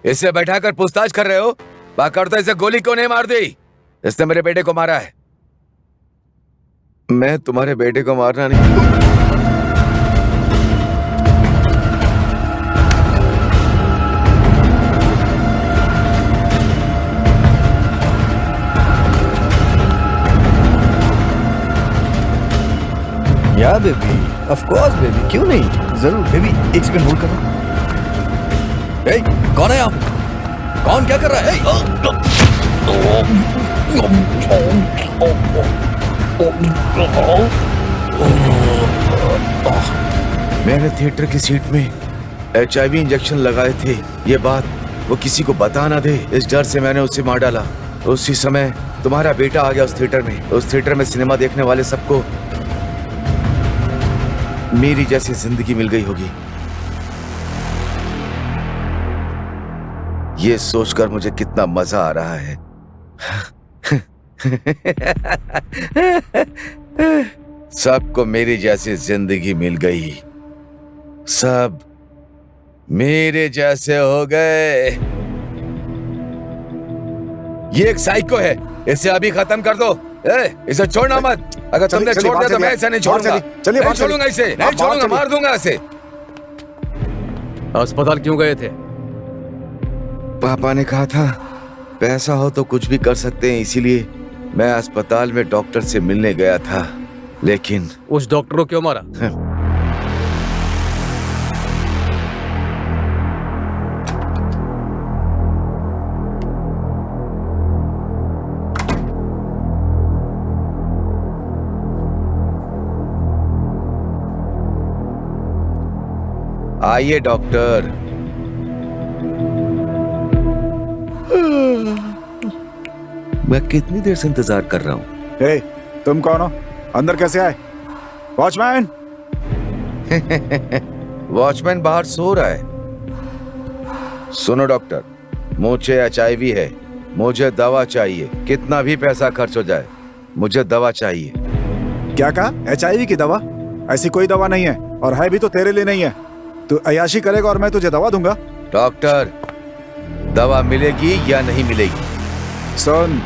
इसे बैठाकर पूछताछ कर रहे हो? बाकायदा इसे गोली क्यों नहीं मार दी? इसने मेरे बेटे को मारा है। मैं तुम्हारे बेटे को मारना नहीं। या बेबी, ऑफ कोर्स बेबी, क्यों नहीं, जरूर बेबी। एक सेकंड होल्ड करो। कौन है आप? कौन क्या कर रहा है? मैंने थिएटर की सीट में HIV इंजेक्शन लगाए थे। ये बात वो किसी को बता ना दे, इस डर से मैंने उसे मार डाला। उसी समय तुम्हारा बेटा आ गया उस थिएटर में। उस थिएटर में सिनेमा देखने वाले सबको मेरी जैसी जिंदगी मिल गई होगी। ये सोचकर मुझे कितना मजा आ रहा है। सबको मेरी जैसी जिंदगी मिल गई। सब मेरे जैसे हो गए। ये एक साइको है, इसे अभी खत्म कर दो। इसे छोड़ना मत। अगर तुमने छोड़ दिया तो मैं इसे नहीं छोड़ूंगा। नहीं छोड़ूंगा इसे, नहीं छोड़ूंगा, मार दूंगा इसे। अस्पताल क्यों गए थे? पापा ने कहा था पैसा हो तो कुछ भी कर सकते हैं, इसीलिए मैं अस्पताल में डॉक्टर से मिलने गया था। लेकिन उस डॉक्टर को क्यों मारा? आइए डॉक्टर। मैं कितनी देर से इंतजार कर रहा हूँ। तुम कौन हो? अंदर कैसे आए? वॉचमैन। वॉचमैन बाहर सो रहा है। सुनो डॉक्टर, मुझे HIV है, मुझे दवा चाहिए। कितना भी पैसा खर्च हो जाए, मुझे दवा चाहिए। क्या कहा? HIV की दवा? ऐसी कोई दवा नहीं है, और है भी तो तेरे लिए नहीं है। तू अय्याशी करेगा और मैं तुझे दवा दूंगा। डॉक्टर, दवा मिलेगी या नहीं मिलेगी? सुन,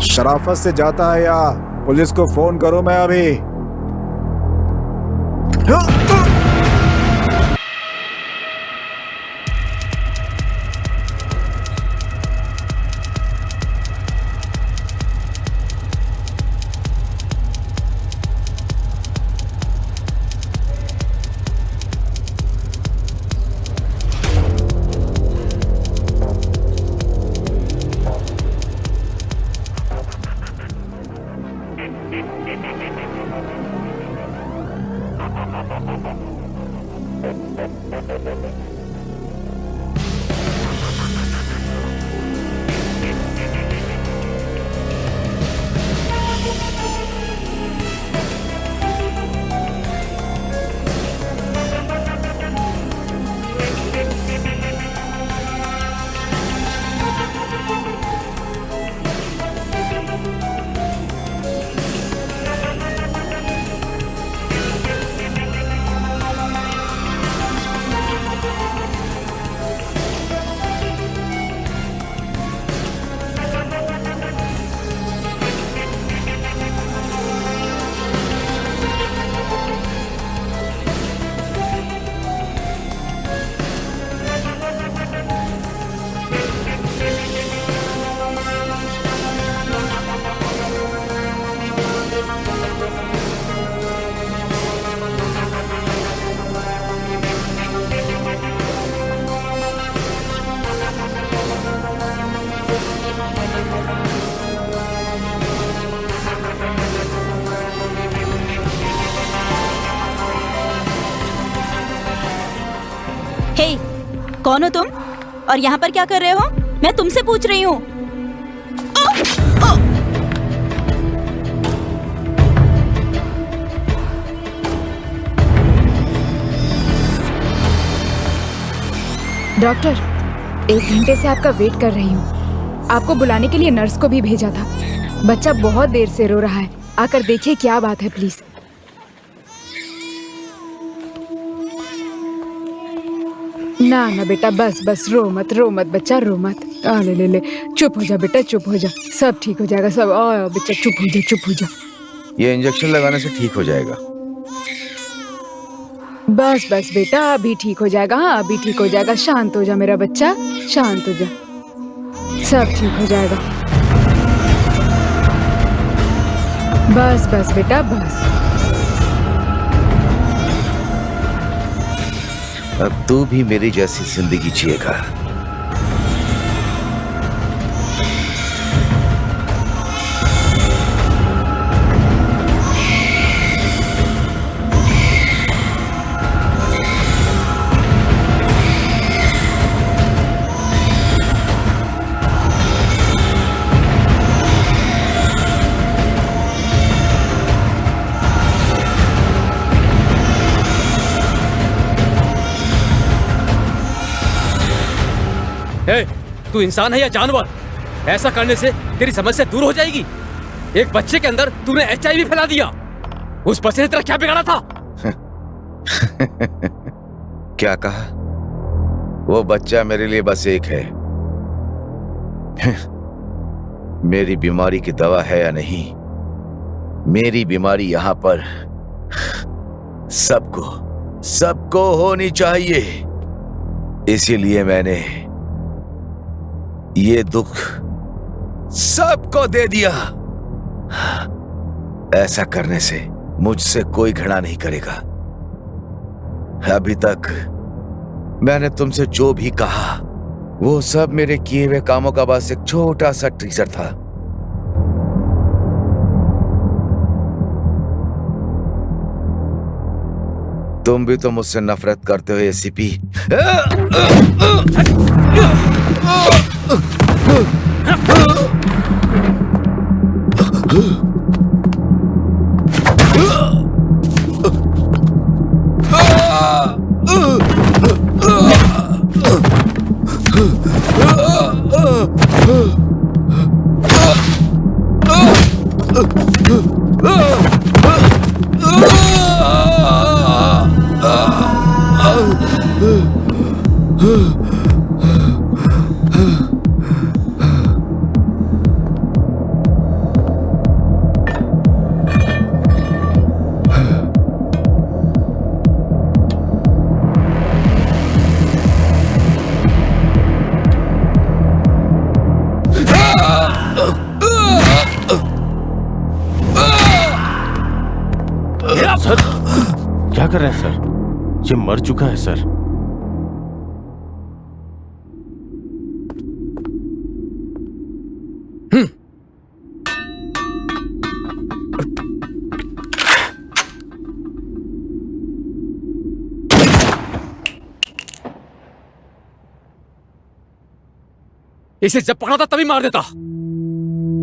शराफत से जाता है या पुलिस को फोन करो मैं अभी। हे, कौन हो तुम और यहाँ पर क्या कर रहे हो? मैं तुमसे पूछ रही हूँ। डॉक्टर, 1 घंटे से आपका वेट कर रही हूँ। आपको बुलाने के लिए नर्स को भी भेजा था। बच्चा बहुत देर से रो रहा है, आकर देखिए क्या बात है प्लीज। ना ना बेटा, बस बस रो मत बच्चा, रो मत। ले, चुप हो जा बेटा, चुप हो जा, सब ठीक हो जाएगा सब। बच्चा चुप हो जा। ये इंजेक्शन लगाने से ठीक हो जाएगा। बस बेटा, अभी ठीक हो जाएगा। हाँ, अभी ठीक हो जाएगा। शांत हो जा मेरा बच्चा, शांत हो जा, सब ठीक हो जाएगा। बस बेटा, बस। अब तू भी मेरी जैसी जिंदगी जिएगा। ए, तू इंसान है या जानवर? ऐसा करने से तेरी समस्या दूर हो जाएगी। एक बच्चे के अंदर तूने HIV फैला दिया। उस बच्चे ने तेरा क्या बिगाड़ा था? क्या कहा? वो बच्चा मेरे लिए बस एक है। मेरी बीमारी की दवा है या नहीं, मेरी बीमारी यहां पर सबको होनी चाहिए। इसीलिए मैंने ये दुख सबको दे दिया। ऐसा करने से मुझसे कोई घृणा नहीं करेगा। अभी तक मैंने तुमसे जो भी कहा वो सब मेरे किए हुए कामों का बस एक छोटा सा टीजर था। तुम भी तो मुझसे नफरत करते हो एसीपी। सर, क्या कर रहे हैं सर? ये मर चुका है सर। इसे जब पकड़ा था तभी मार देता,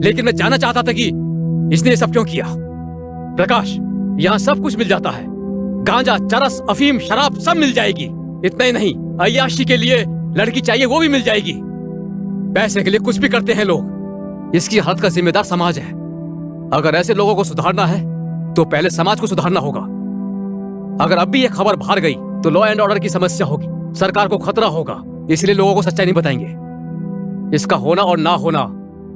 लेकिन मैं जानना चाहता था कि इसने ये सब क्यों किया। प्रकाश, यहाँ सब कुछ मिल जाता है, गांजा, चरस, अफीम, शराब सब मिल जाएगी। इतना ही नहीं, अय्याशी के लिए लड़की चाहिए वो भी मिल जाएगी। पैसे के लिए कुछ भी करते हैं लोग। इसकी हालत का जिम्मेदार समाज है। अगर ऐसे लोगों को सुधारना है तो पहले समाज को सुधारना होगा। अगर अब भी ये खबर बाहर गई तो लॉ एंड ऑर्डर की समस्या होगी, सरकार को खतरा होगा। इसलिए लोगों को सच्चाई नहीं बताएंगे। इसका होना और ना होना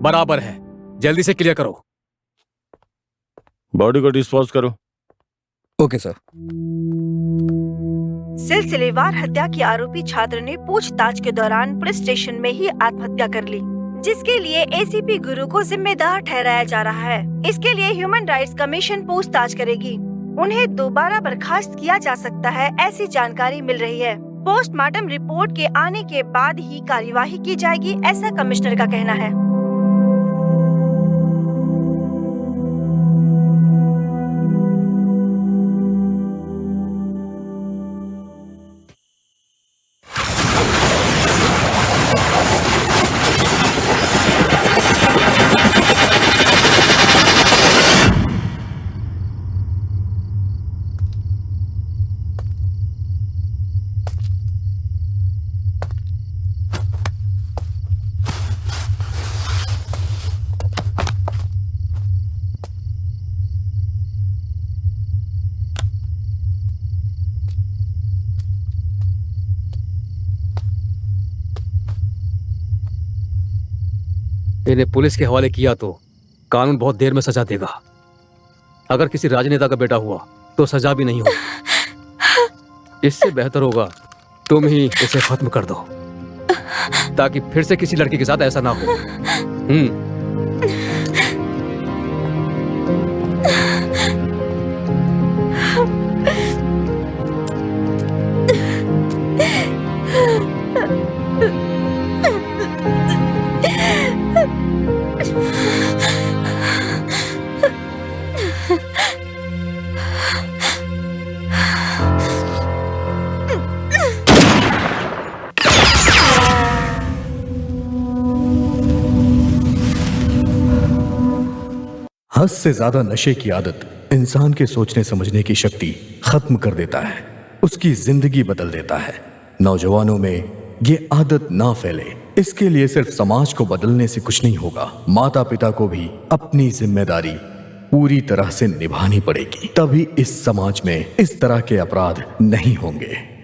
बराबर है। जल्दी से क्लियर करो। बॉडी को डिस्पोज करो। Okay sir. सिलसिलेवार हत्या के आरोपी छात्र ने पूछताछ के दौरान पुलिस स्टेशन में ही आत्महत्या कर ली, जिसके लिए एसीपी गुरु को जिम्मेदार ठहराया जा रहा है। इसके लिए ह्यूमन राइट्स कमीशन पूछताछ करेगी। उन्हें दोबारा बर्खास्त किया जा सकता है, ऐसी जानकारी मिल रही है। पोस्टमार्टम रिपोर्ट के आने के बाद ही कार्यवाही की जाएगी, ऐसा कमिश्नर का कहना है। इन्हें पुलिस के हवाले किया तो कानून बहुत देर में सजा देगा। अगर किसी राजनेता का बेटा हुआ तो सजा भी नहीं होगी। इससे बेहतर होगा तुम ही इसे खत्म कर दो, ताकि फिर से किसी लड़की के साथ ऐसा ना हो। हद से ज्यादा नशे की आदत इंसान के सोचने समझने की शक्ति खत्म कर देता है, उसकी जिंदगी बदल देता है। नौजवानों में ये आदत ना फैले, इसके लिए सिर्फ समाज को बदलने से कुछ नहीं होगा, माता पिता को भी अपनी जिम्मेदारी पूरी तरह से निभानी पड़ेगी। तभी इस समाज में इस तरह के अपराध नहीं होंगे।